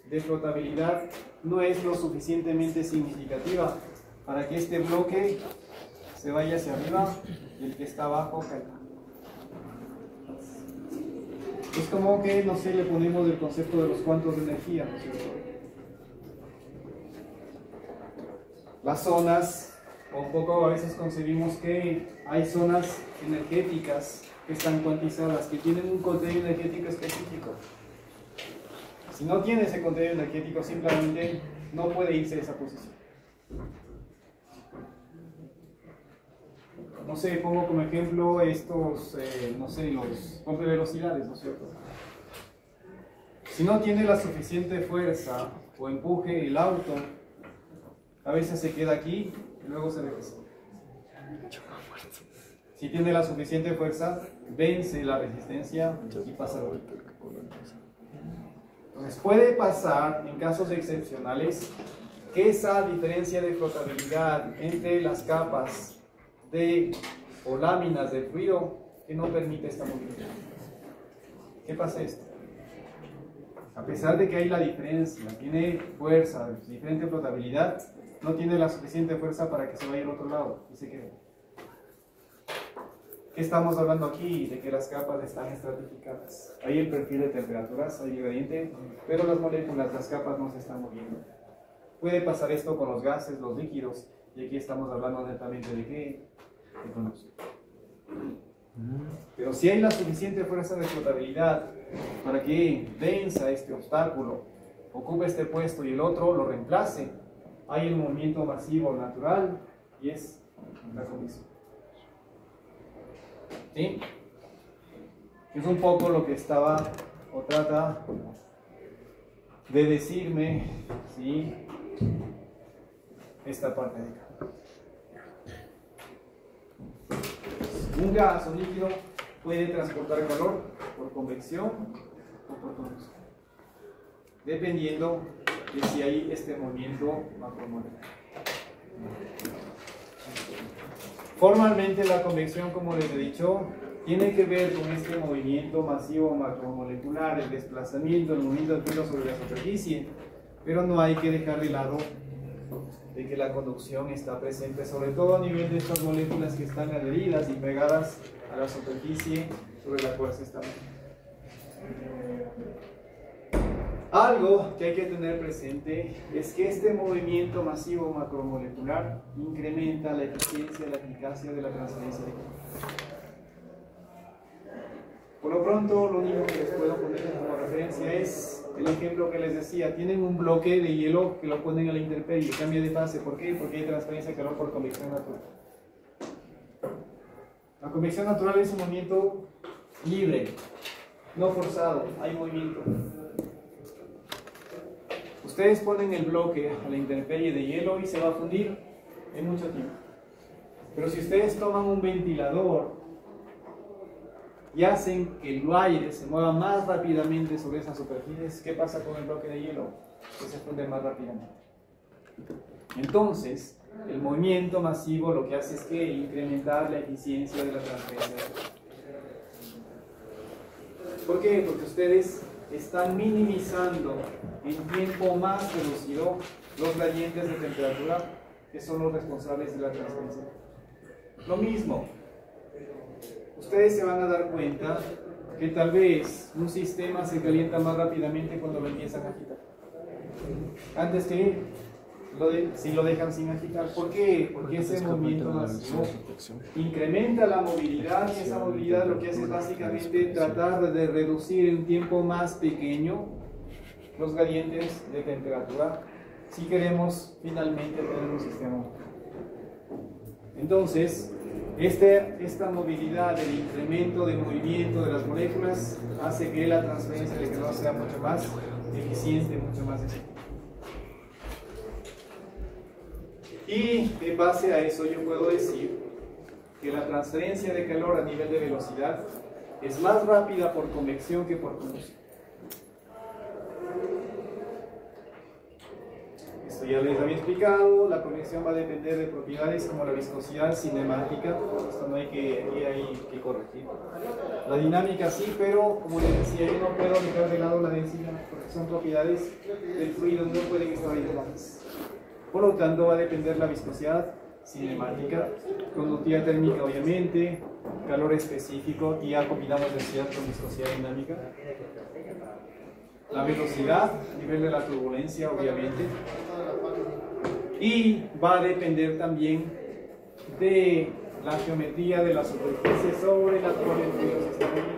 de flotabilidad no es lo suficientemente significativa para que este bloque se vaya hacia arriba y el que está abajo caiga. Es como que, no sé, le ponemos el concepto de los cuantos de energía, ¿no es cierto? Las zonas, o un poco a veces concebimos que hay zonas energéticas que están cuantizadas, que tienen un contenido energético específico. Si no tiene ese contenido energético, simplemente no puede irse a esa posición. No sé, pongo como ejemplo estos, no sé, los rompevelocidades, ¿no es cierto? Si no tiene la suficiente fuerza o empuje el auto, a veces se queda aquí y luego se regresa. Si tiene la suficiente fuerza, vence la resistencia y pasa la vuelta. Entonces puede pasar en casos excepcionales que esa diferencia de flotabilidad entre las capas o láminas del fluido que no permite esta movilidad. ¿Qué pasa esto? a pesar de que hay la diferencia, tiene fuerza, diferente flotabilidad, no tiene la suficiente fuerza para que se vaya al otro lado y se quede. ¿Qué estamos hablando aquí? De que las capas están estratificadas. Hay el perfil de temperaturas, hay el gradiente, pero las moléculas, las capas no se están moviendo. Puede pasar esto con los gases, los líquidos, y aquí estamos hablando netamente de qué? De conducción. Pero si hay la suficiente fuerza de flotabilidad para que venza este obstáculo, ocupe este puesto y el otro lo reemplace, hay el movimiento masivo natural y es la condición. ¿Sí? Es un poco lo que estaba o trata de decirme, ¿sí? Esta parte de acá. Un gas o líquido puede transportar calor por convección o por conducción, dependiendo de si hay este movimiento macromolecular. Formalmente la convección, como les he dicho, tiene que ver con este movimiento masivo macromolecular, el desplazamiento, el movimiento del fluido sobre la superficie, pero no hay que dejar de lado de que la conducción está presente, sobre todo a nivel de estas moléculas que están adheridas y pegadas a la superficie sobre la cual se está moviendo. Algo que hay que tener presente es que este movimiento masivo macromolecular incrementa la eficiencia, la eficacia de la transferencia de calor. Por lo pronto, lo único que les puedo poner como referencia es el ejemplo que les decía. Tienen un bloque de hielo que lo ponen a la intemperie, cambia de fase. ¿Por qué? Porque hay transferencia de calor por convección natural. La convección natural es un movimiento libre, no forzado, hay movimiento. Ustedes ponen el bloque a la intemperie de hielo y se va a fundir en mucho tiempo. Pero si ustedes toman un ventilador y hacen que el aire se mueva más rápidamente sobre esas superficies, ¿qué pasa con el bloque de hielo? Que se funde más rápidamente. Entonces, el movimiento masivo lo que hace es que incrementar la eficiencia de la transferencia. ¿Por qué? Porque ustedes están minimizando en tiempo más reducido los gradientes de temperatura que son los responsables de la transferencia. Lo mismo, ustedes se van a dar cuenta que tal vez un sistema se calienta más rápidamente cuando lo empiezan a agitar. Antes que si lo dejan sin agitar. ¿Por qué? Porque ese movimiento masivo incrementa la movilidad y esa movilidad lo que hace es básicamente tratar de reducir en tiempo más pequeño los gradientes de temperatura si queremos finalmente tener un sistema. Entonces, esta movilidad, el incremento de movimiento de las moléculas hace que la transferencia de calor sea mucho más eficiente, mucho más efectiva. Y en base a eso yo puedo decir que la transferencia de calor a nivel de velocidad es más rápida por convección que por conducción. Esto ya les había explicado, la convección va a depender de propiedades como la viscosidad cinemática, esto no hay que corregir. La dinámica sí, pero como les decía, yo no puedo dejar de lado la densidad, porque son propiedades del fluido, no pueden estar aisladas. Por lo tanto, va a depender la viscosidad cinemática, conductividad térmica obviamente, calor específico, y ya combinamos densidad con viscosidad dinámica. La velocidad, nivel de la turbulencia obviamente. Y va a depender también de la geometría de la superficie sobre la cual el fluido se está moviendo.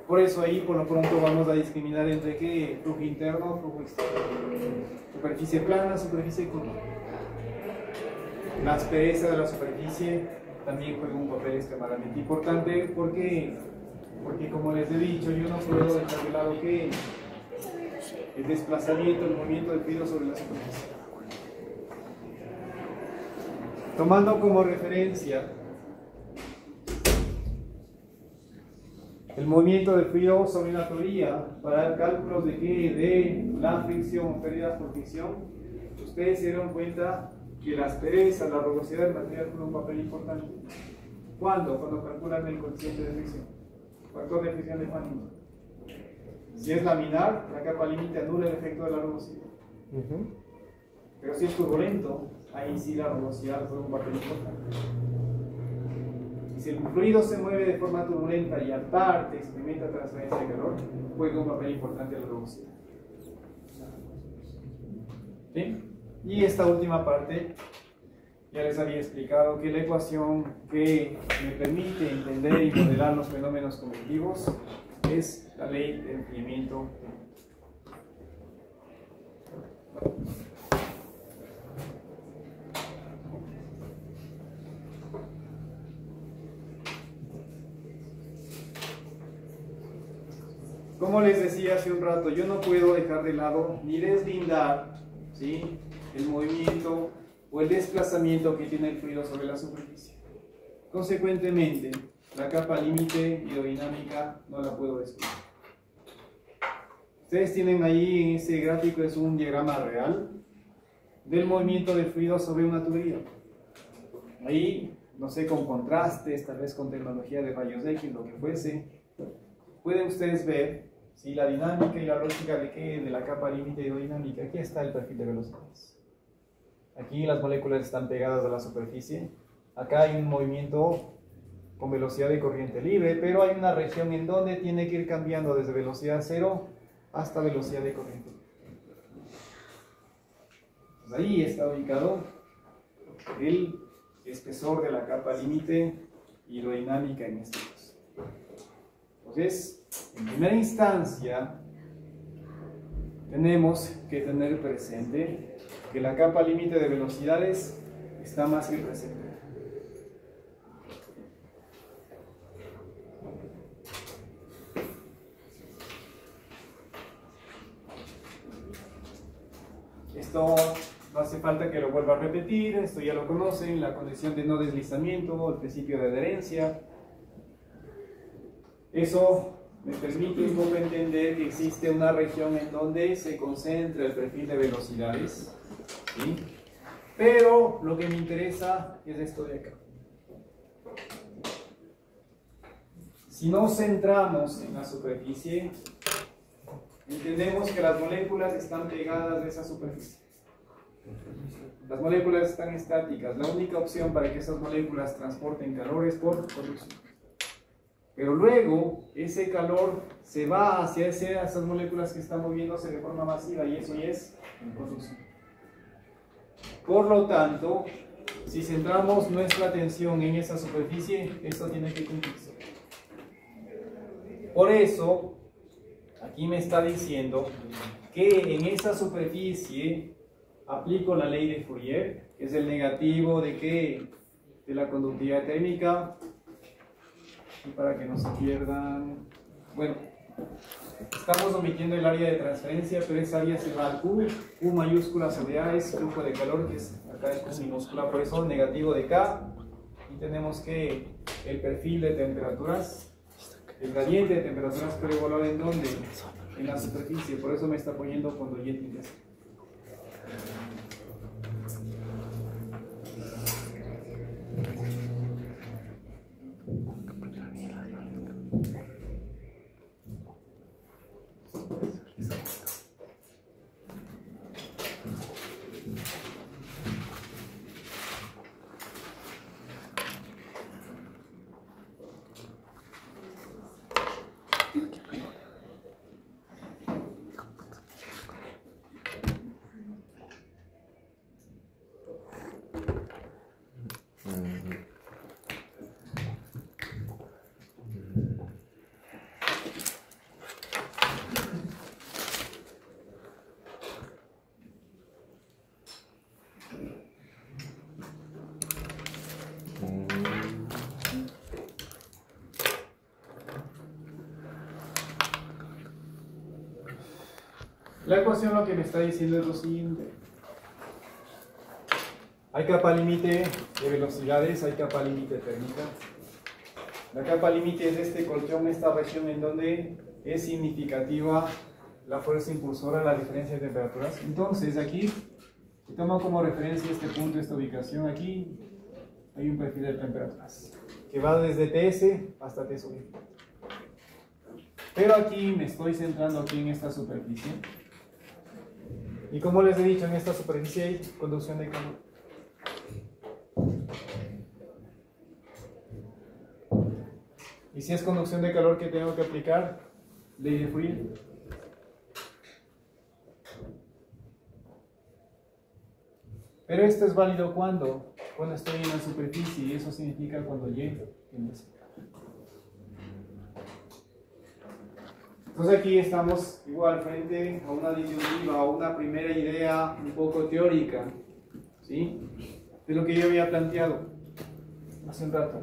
Por eso ahí por lo pronto vamos a discriminar entre qué flujo interno, flujo externo. Superficie plana, superficie curva. La aspereza de la superficie también juega un papel extremadamente importante porque como les he dicho, yo no puedo dejar de lado que el desplazamiento, el movimiento del fluido sobre la superficie. Tomando como referencia el movimiento del fluido sobre una teoría para cálculos de qué, de la fricción, pérdidas por fricción, ustedes se dieron cuenta que la aspereza, la rugosidad del material juega un papel importante. ¿Cuándo? Cuando calculan el coeficiente de fricción, factor de fricción de Fanning. Si es laminar, la capa límite anula el efecto de la rugosidad. Pero si es turbulento, ahí sí la rugosidad juega un papel importante. Y si el fluido se mueve de forma turbulenta y aparte experimenta transferencia de calor, juega un papel importante la rugosidad. ¿Sí? Y esta última parte, ya les había explicado que la ecuación que me permite entender y modelar los fenómenos convectivos es la ley de enfriamiento. Como les decía hace un rato, yo no puedo dejar de lado ni deslindar, ¿sí?, el movimiento o el desplazamiento que tiene el fluido sobre la superficie. Consecuentemente, la capa límite hidrodinámica no la puedo descubrir. Ustedes tienen ahí en ese gráfico, es un diagrama real del movimiento del fluido sobre una tubería. Ahí, no sé, con contrastes, tal vez con tecnología de rayos X, lo que fuese, pueden ustedes ver si la dinámica y la lógica de la capa límite hidrodinámica. Aquí está el perfil de velocidades. Aquí las moléculas están pegadas a la superficie. Acá hay un movimiento con velocidad de corriente libre, pero hay una región en donde tiene que ir cambiando desde velocidad cero hasta velocidad de corriente. Entonces ahí está ubicado el espesor de la capa límite hidrodinámica en este caso. Entonces, en primera instancia, tenemos que tener presente que la capa límite de velocidades está más que presente. Esto no hace falta que lo vuelva a repetir, esto ya lo conocen, la condición de no deslizamiento, el principio de adherencia. Eso me permite un poco entender que existe una región en donde se concentra el perfil de velocidades, ¿sí? Pero lo que me interesa es esto de acá. Si nos centramos en la superficie, entendemos que las moléculas están pegadas de esa superficie. Las moléculas están estáticas. La única opción para que esas moléculas transporten calor es por conducción. Pero luego ese calor se va hacia esas moléculas que están moviéndose de forma masiva, y eso ya es conducción. Por lo tanto, si centramos nuestra atención en esa superficie, esto tiene que cumplirse. Por eso, aquí me está diciendo que en esa superficie aplico la ley de Fourier, que es el negativo de ¿qué? De la conductividad térmica. Y para que no se pierdan, bueno, estamos omitiendo el área de transferencia, pero esa área se va al Q. Q mayúscula sobre A es flujo de calor, que es acá es Q minúscula, por eso negativo de K. Y tenemos que el perfil de temperaturas, el gradiente de temperaturas puede evaluar en dónde, en la superficie, por eso me está poniendo con doyéticas. La ecuación lo que me está diciendo es lo siguiente. Hay capa límite de velocidades, hay capa límite térmica. La capa límite es este colchón, esta región en donde es significativa la fuerza impulsora, la diferencia de temperaturas. Entonces aquí, si tomo como referencia este punto, esta ubicación aquí, hay un perfil de temperaturas que va desde TS hasta T sub infinito. Pero aquí me estoy centrando aquí en esta superficie. Y como les he dicho, en esta superficie hay conducción de calor. Y si es conducción de calor, ¿qué tengo que aplicar? Ley de Fourier. Pero esto es válido cuando estoy en la superficie, y eso significa cuando Y tiende a cero. Entonces aquí estamos igual frente a una disyuntiva, a una primera idea un poco teórica, ¿sí? De lo que yo había planteado hace un rato.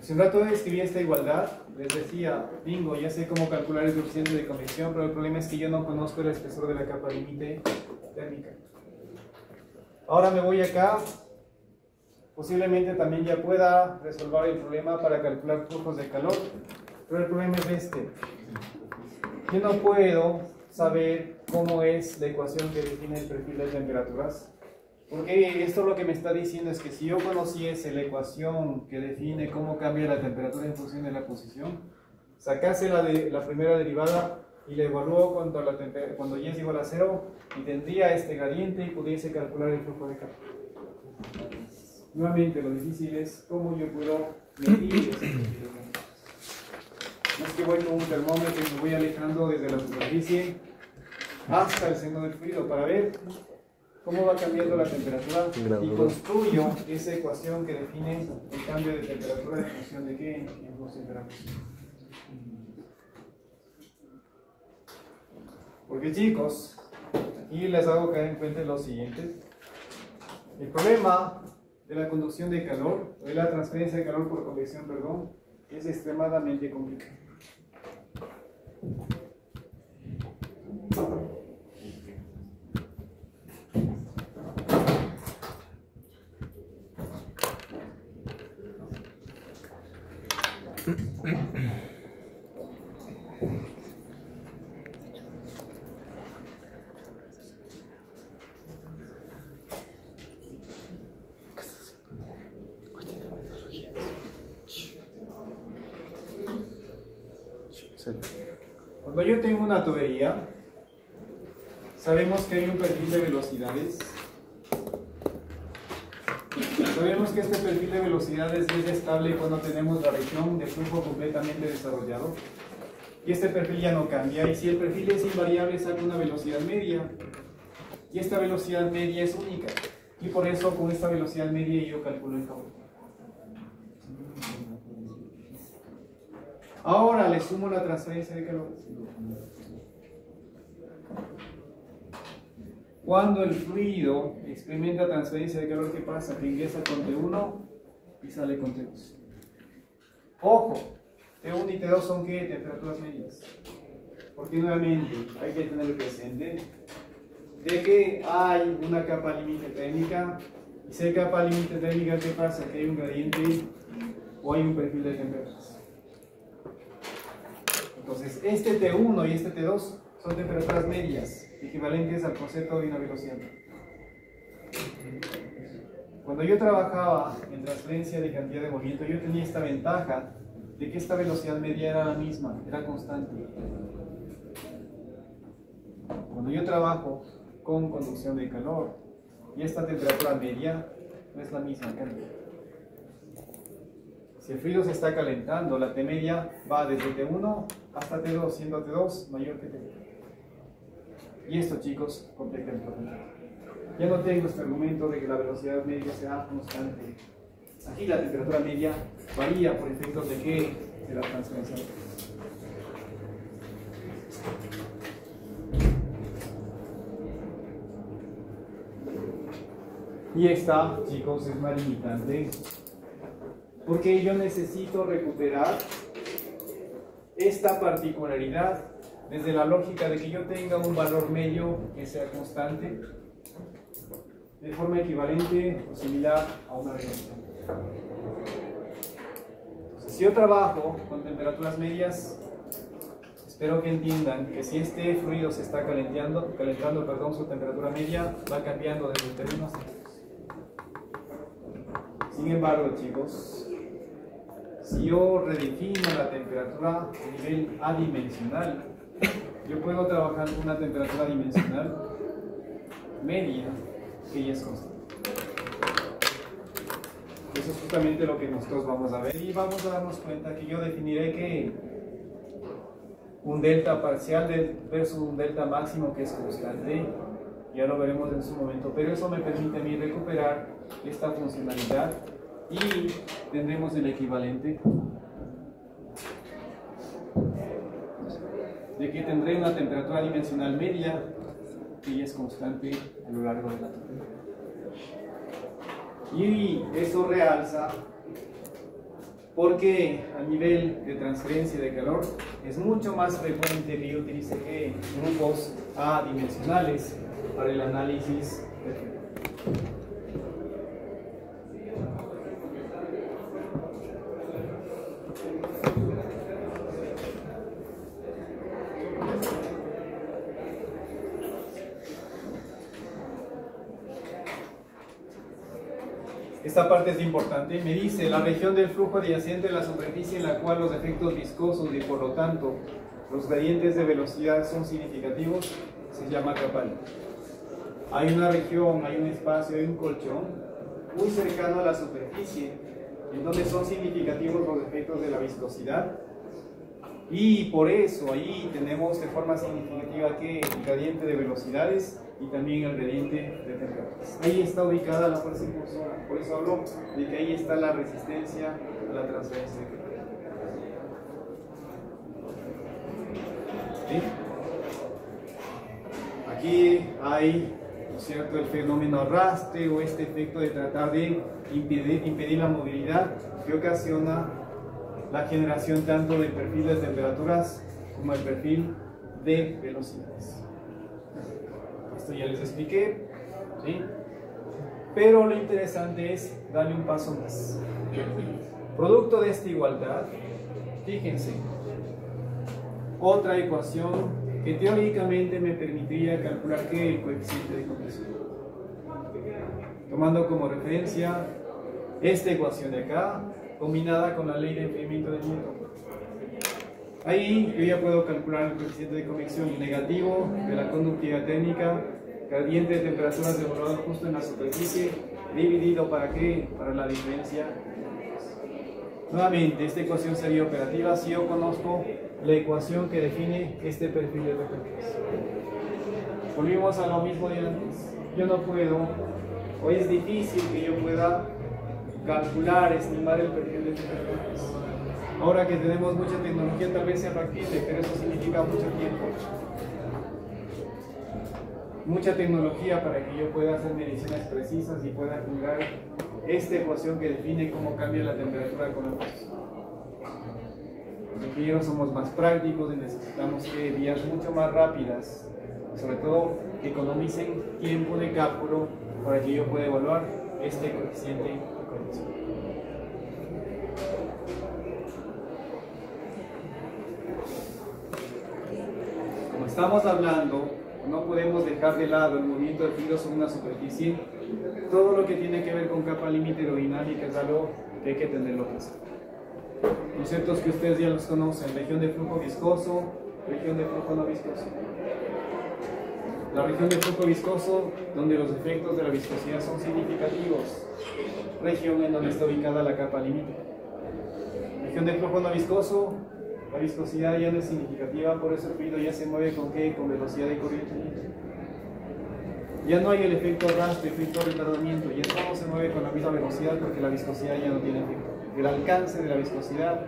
Hace un rato escribí esta igualdad, les decía, bingo, ya sé cómo calcular el coeficiente de convección, pero el problema es que yo no conozco el espesor de la capa límite térmica. Ahora me voy acá, posiblemente también ya pueda resolver el problema para calcular flujos de calor, pero el problema es este. Yo no puedo saber cómo es la ecuación que define el perfil de temperaturas. Porque esto lo que me está diciendo es que si yo conociese la ecuación que define cómo cambia la temperatura en función de la posición, sacase la primera derivada y la evalúo cuando Y es igual a 0 y tendría este gradiente y pudiese calcular el flujo de calor. Nuevamente, lo difícil es cómo yo puedo medir ese perfil de temperaturas. No es que voy con un termómetro y me voy alejando desde la superficie hasta el seno del fluido para ver cómo va cambiando la temperatura y construyo esa ecuación que define el cambio de temperatura en función de qué, en función de la posición. Porque chicos, aquí les hago caer en cuenta lo siguiente. El problema de la conducción de calor, o de la transferencia de calor por convección, perdón, es extremadamente complicado. Cuando yo tengo una tubería, sabemos que hay un perfil de velocidades. Sabemos que este perfil de velocidades es estable cuando tenemos la región de flujo completamente desarrollado. Y este perfil ya no cambia. Y si el perfil es invariable, saca una velocidad media. Y esta velocidad media es única. Y por eso con esta velocidad media yo calculo el calor. Ahora le sumo la transferencia de calor. Cuando el fluido experimenta transferencia de calor, ¿qué pasa? Que ingresa con T1 y sale con T2. Ojo, T1 y T2 son ¿qué? Temperaturas medias. Porque nuevamente hay que tener presente de que hay una capa límite térmica. Y si hay capa límite térmica, ¿qué pasa? Que hay un gradiente o hay un perfil de temperaturas. Entonces, este T1 y este T2 son temperaturas medias, equivalentes al concepto de una velocidad. Cuando yo trabajaba en transferencia de cantidad de movimiento, yo tenía esta ventaja de que esta velocidad media era la misma, era constante. Cuando yo trabajo con conducción de calor y esta temperatura media no es la misma, cambia. Si el fluido se está calentando, la T media va desde T1 hasta T2, siendo T2 mayor que T1. Y esto, chicos, complica el problema. Ya no tengo este argumento de que la velocidad media sea constante. Aquí la temperatura media varía por efectos de qué? De la transferencia. Y esta, chicos, es más limitante. Porque yo necesito recuperar esta particularidad desde la lógica de que yo tenga un valor medio que sea constante de forma equivalente o similar a una relación. Entonces, Si yo trabajo con temperaturas medias, espero que entiendan que si este fluido se está calentando, su temperatura media va cambiando desde términos. Sin embargo, chicos, si yo redefino la temperatura a nivel adimensional, yo puedo trabajar con una temperatura dimensional media que ya es constante. Eso es justamente lo que nosotros vamos a ver y vamos a darnos cuenta que yo definiré que un delta parcial versus un delta máximo que es constante, ya lo veremos en su momento, pero eso me permite a mí recuperar esta funcionalidad y tendremos el equivalente de que tendré una temperatura dimensional media que ya es constante a lo largo de la temperatura. Y eso realza porque a nivel de transferencia de calor es mucho más frecuente que yo utilice grupos adimensionales para el análisis de fluido. Esta parte es importante. Me dice la región del flujo adyacente a la superficie en la cual los efectos viscosos y por lo tanto los gradientes de velocidad son significativos se llama capa límite. Hay una región, hay un espacio, hay un colchón muy cercano a la superficie en donde son significativos los efectos de la viscosidad y por eso ahí tenemos de forma significativa que el gradiente de velocidades y también el gradiente de temperaturas. Ahí está ubicada la fuerza impulsora, por eso hablo de que ahí está la resistencia a la transferencia de calor. ¿Sí? Aquí hay, ¿no es cierto?, el fenómeno arrastre o este efecto de tratar de impedir la movilidad que ocasiona la generación tanto del perfil de temperaturas como el perfil de velocidades. Esto ya les expliqué, ¿sí? Pero lo interesante es darle un paso más. Producto de esta igualdad, fíjense, otra ecuación que teóricamente me permitiría calcular que el coeficiente de compresión. Tomando como referencia esta ecuación de acá, combinada con la ley de enfriamiento de Newton. Ahí yo ya puedo calcular el coeficiente de convección negativo de la conductividad térmica, gradiente de temperaturas devolvido justo en la superficie, dividido ¿para qué? Para la diferencia. Nuevamente, esta ecuación sería operativa si yo conozco la ecuación que define este perfil de temperaturas. Volvimos a lo mismo de antes. Yo no puedo, o es difícil que yo pueda calcular, estimar el perfil de temperaturas. Ahora que tenemos mucha tecnología tal vez sea factible, pero eso significa mucho tiempo. Mucha tecnología para que yo pueda hacer mediciones precisas y pueda calcular esta ecuación que define cómo cambia la temperatura con la presión. Los ingenieros somos más prácticos y necesitamos que vías mucho más rápidas, sobre todo que economicen tiempo de cálculo para que yo pueda evaluar este coeficiente de corrección. Como estamos hablando, no podemos dejar de lado el movimiento del fluido sobre una superficie. Todo lo que tiene que ver con capa límite aerodinámica es algo que hay que tenerlo presente. Conceptos que ustedes ya los conocen: región de flujo viscoso, región de flujo no viscoso. La región de flujo viscoso, donde los efectos de la viscosidad son significativos. Región en donde está ubicada la capa límite. Región de flujo no viscoso, la viscosidad ya no es significativa, por eso el fluido ya se mueve ¿con qué? Con velocidad y corriente. Ya no hay el efecto arrastre, efecto retardamiento, ya todo se mueve con la misma velocidad porque la viscosidad ya no tiene efecto. El alcance de la viscosidad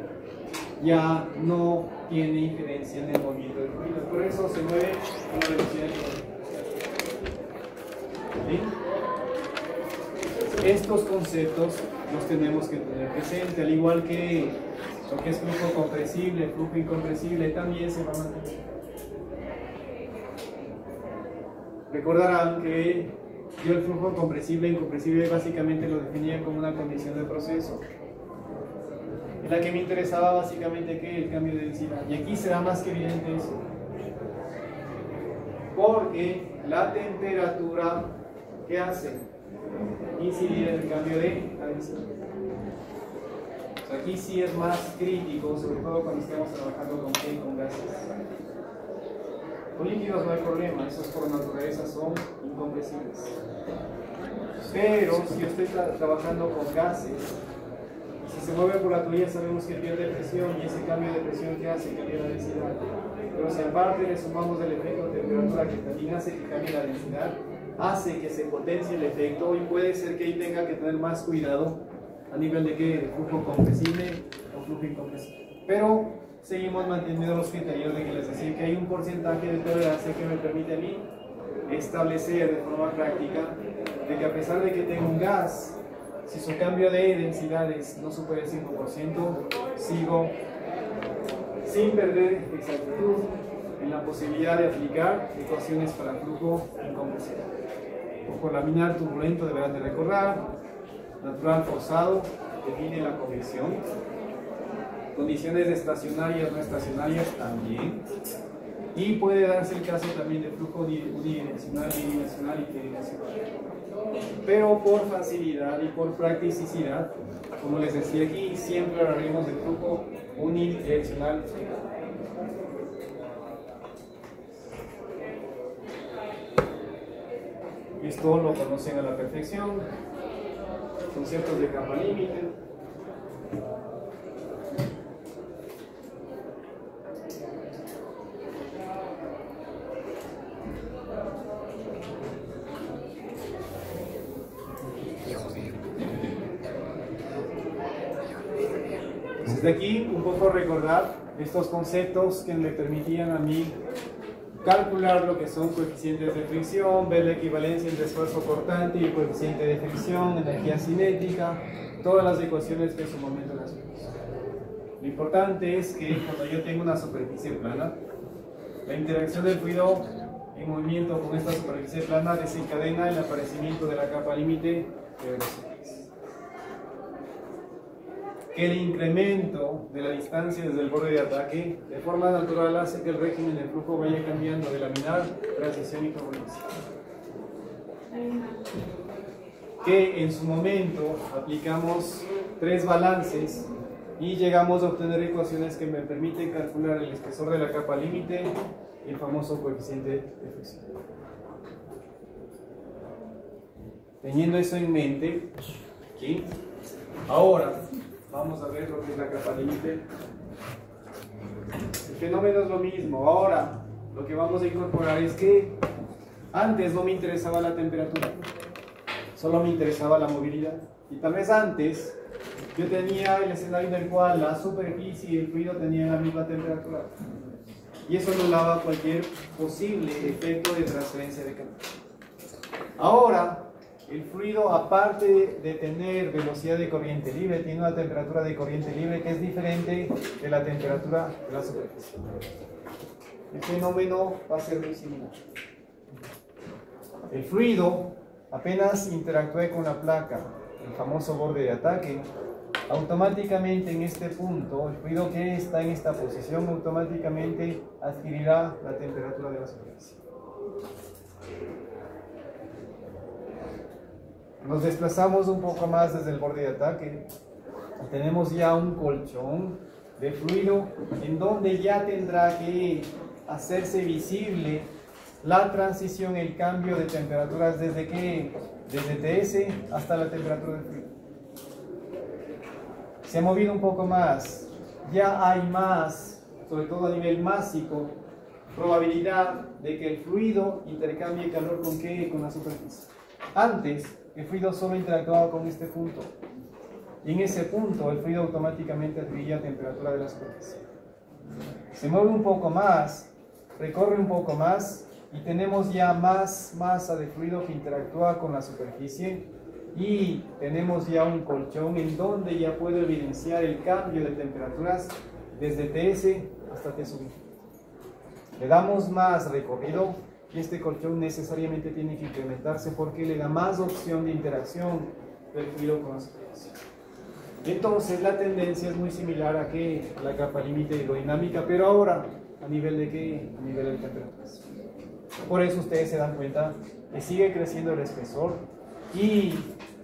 ya no tiene incidencia en el movimiento del fluido, por eso se mueve con la velocidad y corriente. ¿Sí? Estos conceptos los tenemos que tener presente, al igual que lo que es flujo compresible, flujo incompresible, también se va a mantener. Recordarán que yo el flujo compresible e incompresible básicamente lo definía como una condición de proceso. en la que me interesaba básicamente que el cambio de densidad. Y aquí será más que evidente eso. Porque la temperatura, ¿qué hace? Incidir en el cambio de la densidad. O sea, aquí sí es más crítico, sobre todo cuando estemos trabajando con gases. Con líquidos no hay problema, esos por naturaleza son incompresibles. Pero si yo estoy trabajando con gases, y si se mueve por la tubería sabemos que pierde presión, y ese cambio de presión que hace cambia la densidad. Pero si aparte le sumamos el efecto de temperatura que también hace que cambie la densidad, hace que se potencie el efecto, y puede ser que ahí tenga que tener más cuidado a nivel de que de flujo compresible o flujo incompresible. Pero seguimos manteniendo los criterios de que les decía que hay un porcentaje de tolerancia que me permite a mí establecer de forma práctica de que a pesar de que tengo un gas, si su cambio de densidades no supera el 5%, sigo sin perder exactitud en la posibilidad de aplicar ecuaciones para flujo incompresible. Flujo laminar turbulento deberán de recordar, natural forzado define la convección, condiciones estacionarias no estacionarias también, y puede darse el caso también de flujo unidireccional, bidireccional y tridireccional. Pero por facilidad y por practicidad, como les decía aquí, siempre hablaremos del flujo unidireccional. Esto lo conocen a la perfección, conceptos de capa límite. Desde aquí un poco recordar estos conceptos que me permitían a mí calcular lo que son coeficientes de fricción, ver la equivalencia entre esfuerzo cortante y coeficiente de fricción, energía cinética, todas las ecuaciones que en su momento las vimos. Lo importante es que cuando yo tengo una superficie plana, la interacción del fluido en movimiento con esta superficie plana desencadena el aparecimiento de la capa límite de velocidades. Que el incremento de la distancia desde el borde de ataque de forma natural hace que el régimen del flujo vaya cambiando de laminar, transición y turbulencia. Que en su momento aplicamos 3 balances y llegamos a obtener ecuaciones que me permiten calcular el espesor de la capa límite y el famoso coeficiente de fricción. Teniendo eso en mente, ¿sí? Ahora vamos a ver lo que es la capa límite. El fenómeno es lo mismo. Ahora lo que vamos a incorporar es que antes no me interesaba la temperatura, solo me interesaba la movilidad. Y tal vez antes yo tenía el escenario en el cual la superficie y el fluido tenían la misma temperatura. Y eso anulaba cualquier posible efecto de transferencia de calor. Ahora el fluido, aparte de tener velocidad de corriente libre, tiene una temperatura de corriente libre que es diferente de la temperatura de la superficie. El fenómeno va a ser muy similar. El fluido, apenas interactúe con la placa, el famoso borde de ataque, automáticamente en este punto, el fluido que está en esta posición automáticamente adquirirá la temperatura de la superficie. Nos desplazamos un poco más desde el borde de ataque y tenemos ya un colchón de fluido en donde ya tendrá que hacerse visible la transición, el cambio de temperaturas desde TS hasta la temperatura del fluido. Se ha movido un poco más, ya hay más, sobre todo a nivel másico, probabilidad de que el fluido intercambie calor con ¿qué? Con la superficie. Antes el fluido solo interactuaba con este punto y en ese punto el fluido automáticamente adquiría temperatura de la superficie. Se mueve un poco más, recorre un poco más y tenemos ya más masa de fluido que interactúa con la superficie y tenemos ya un colchón en donde ya puedo evidenciar el cambio de temperaturas desde TS hasta T sub infinito. Le damos más recorrido y este colchón necesariamente tiene que incrementarse porque le da más opción de interacción del fluido con la superficie. Entonces la tendencia es muy similar a que la capa límite hidrodinámica, pero ahora a nivel de qué? A nivel de temperaturas. Por eso ustedes se dan cuenta que sigue creciendo el espesor y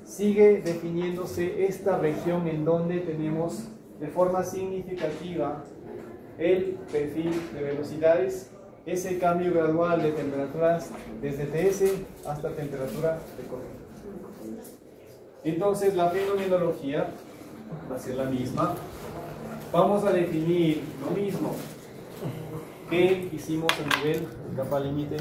sigue definiéndose esta región en donde tenemos de forma significativa el perfil de velocidades, ese cambio gradual de temperaturas desde TS hasta temperatura de corriente. Entonces la fenomenología va a ser la misma. Vamos a definir lo mismo que hicimos a nivel de capa límite.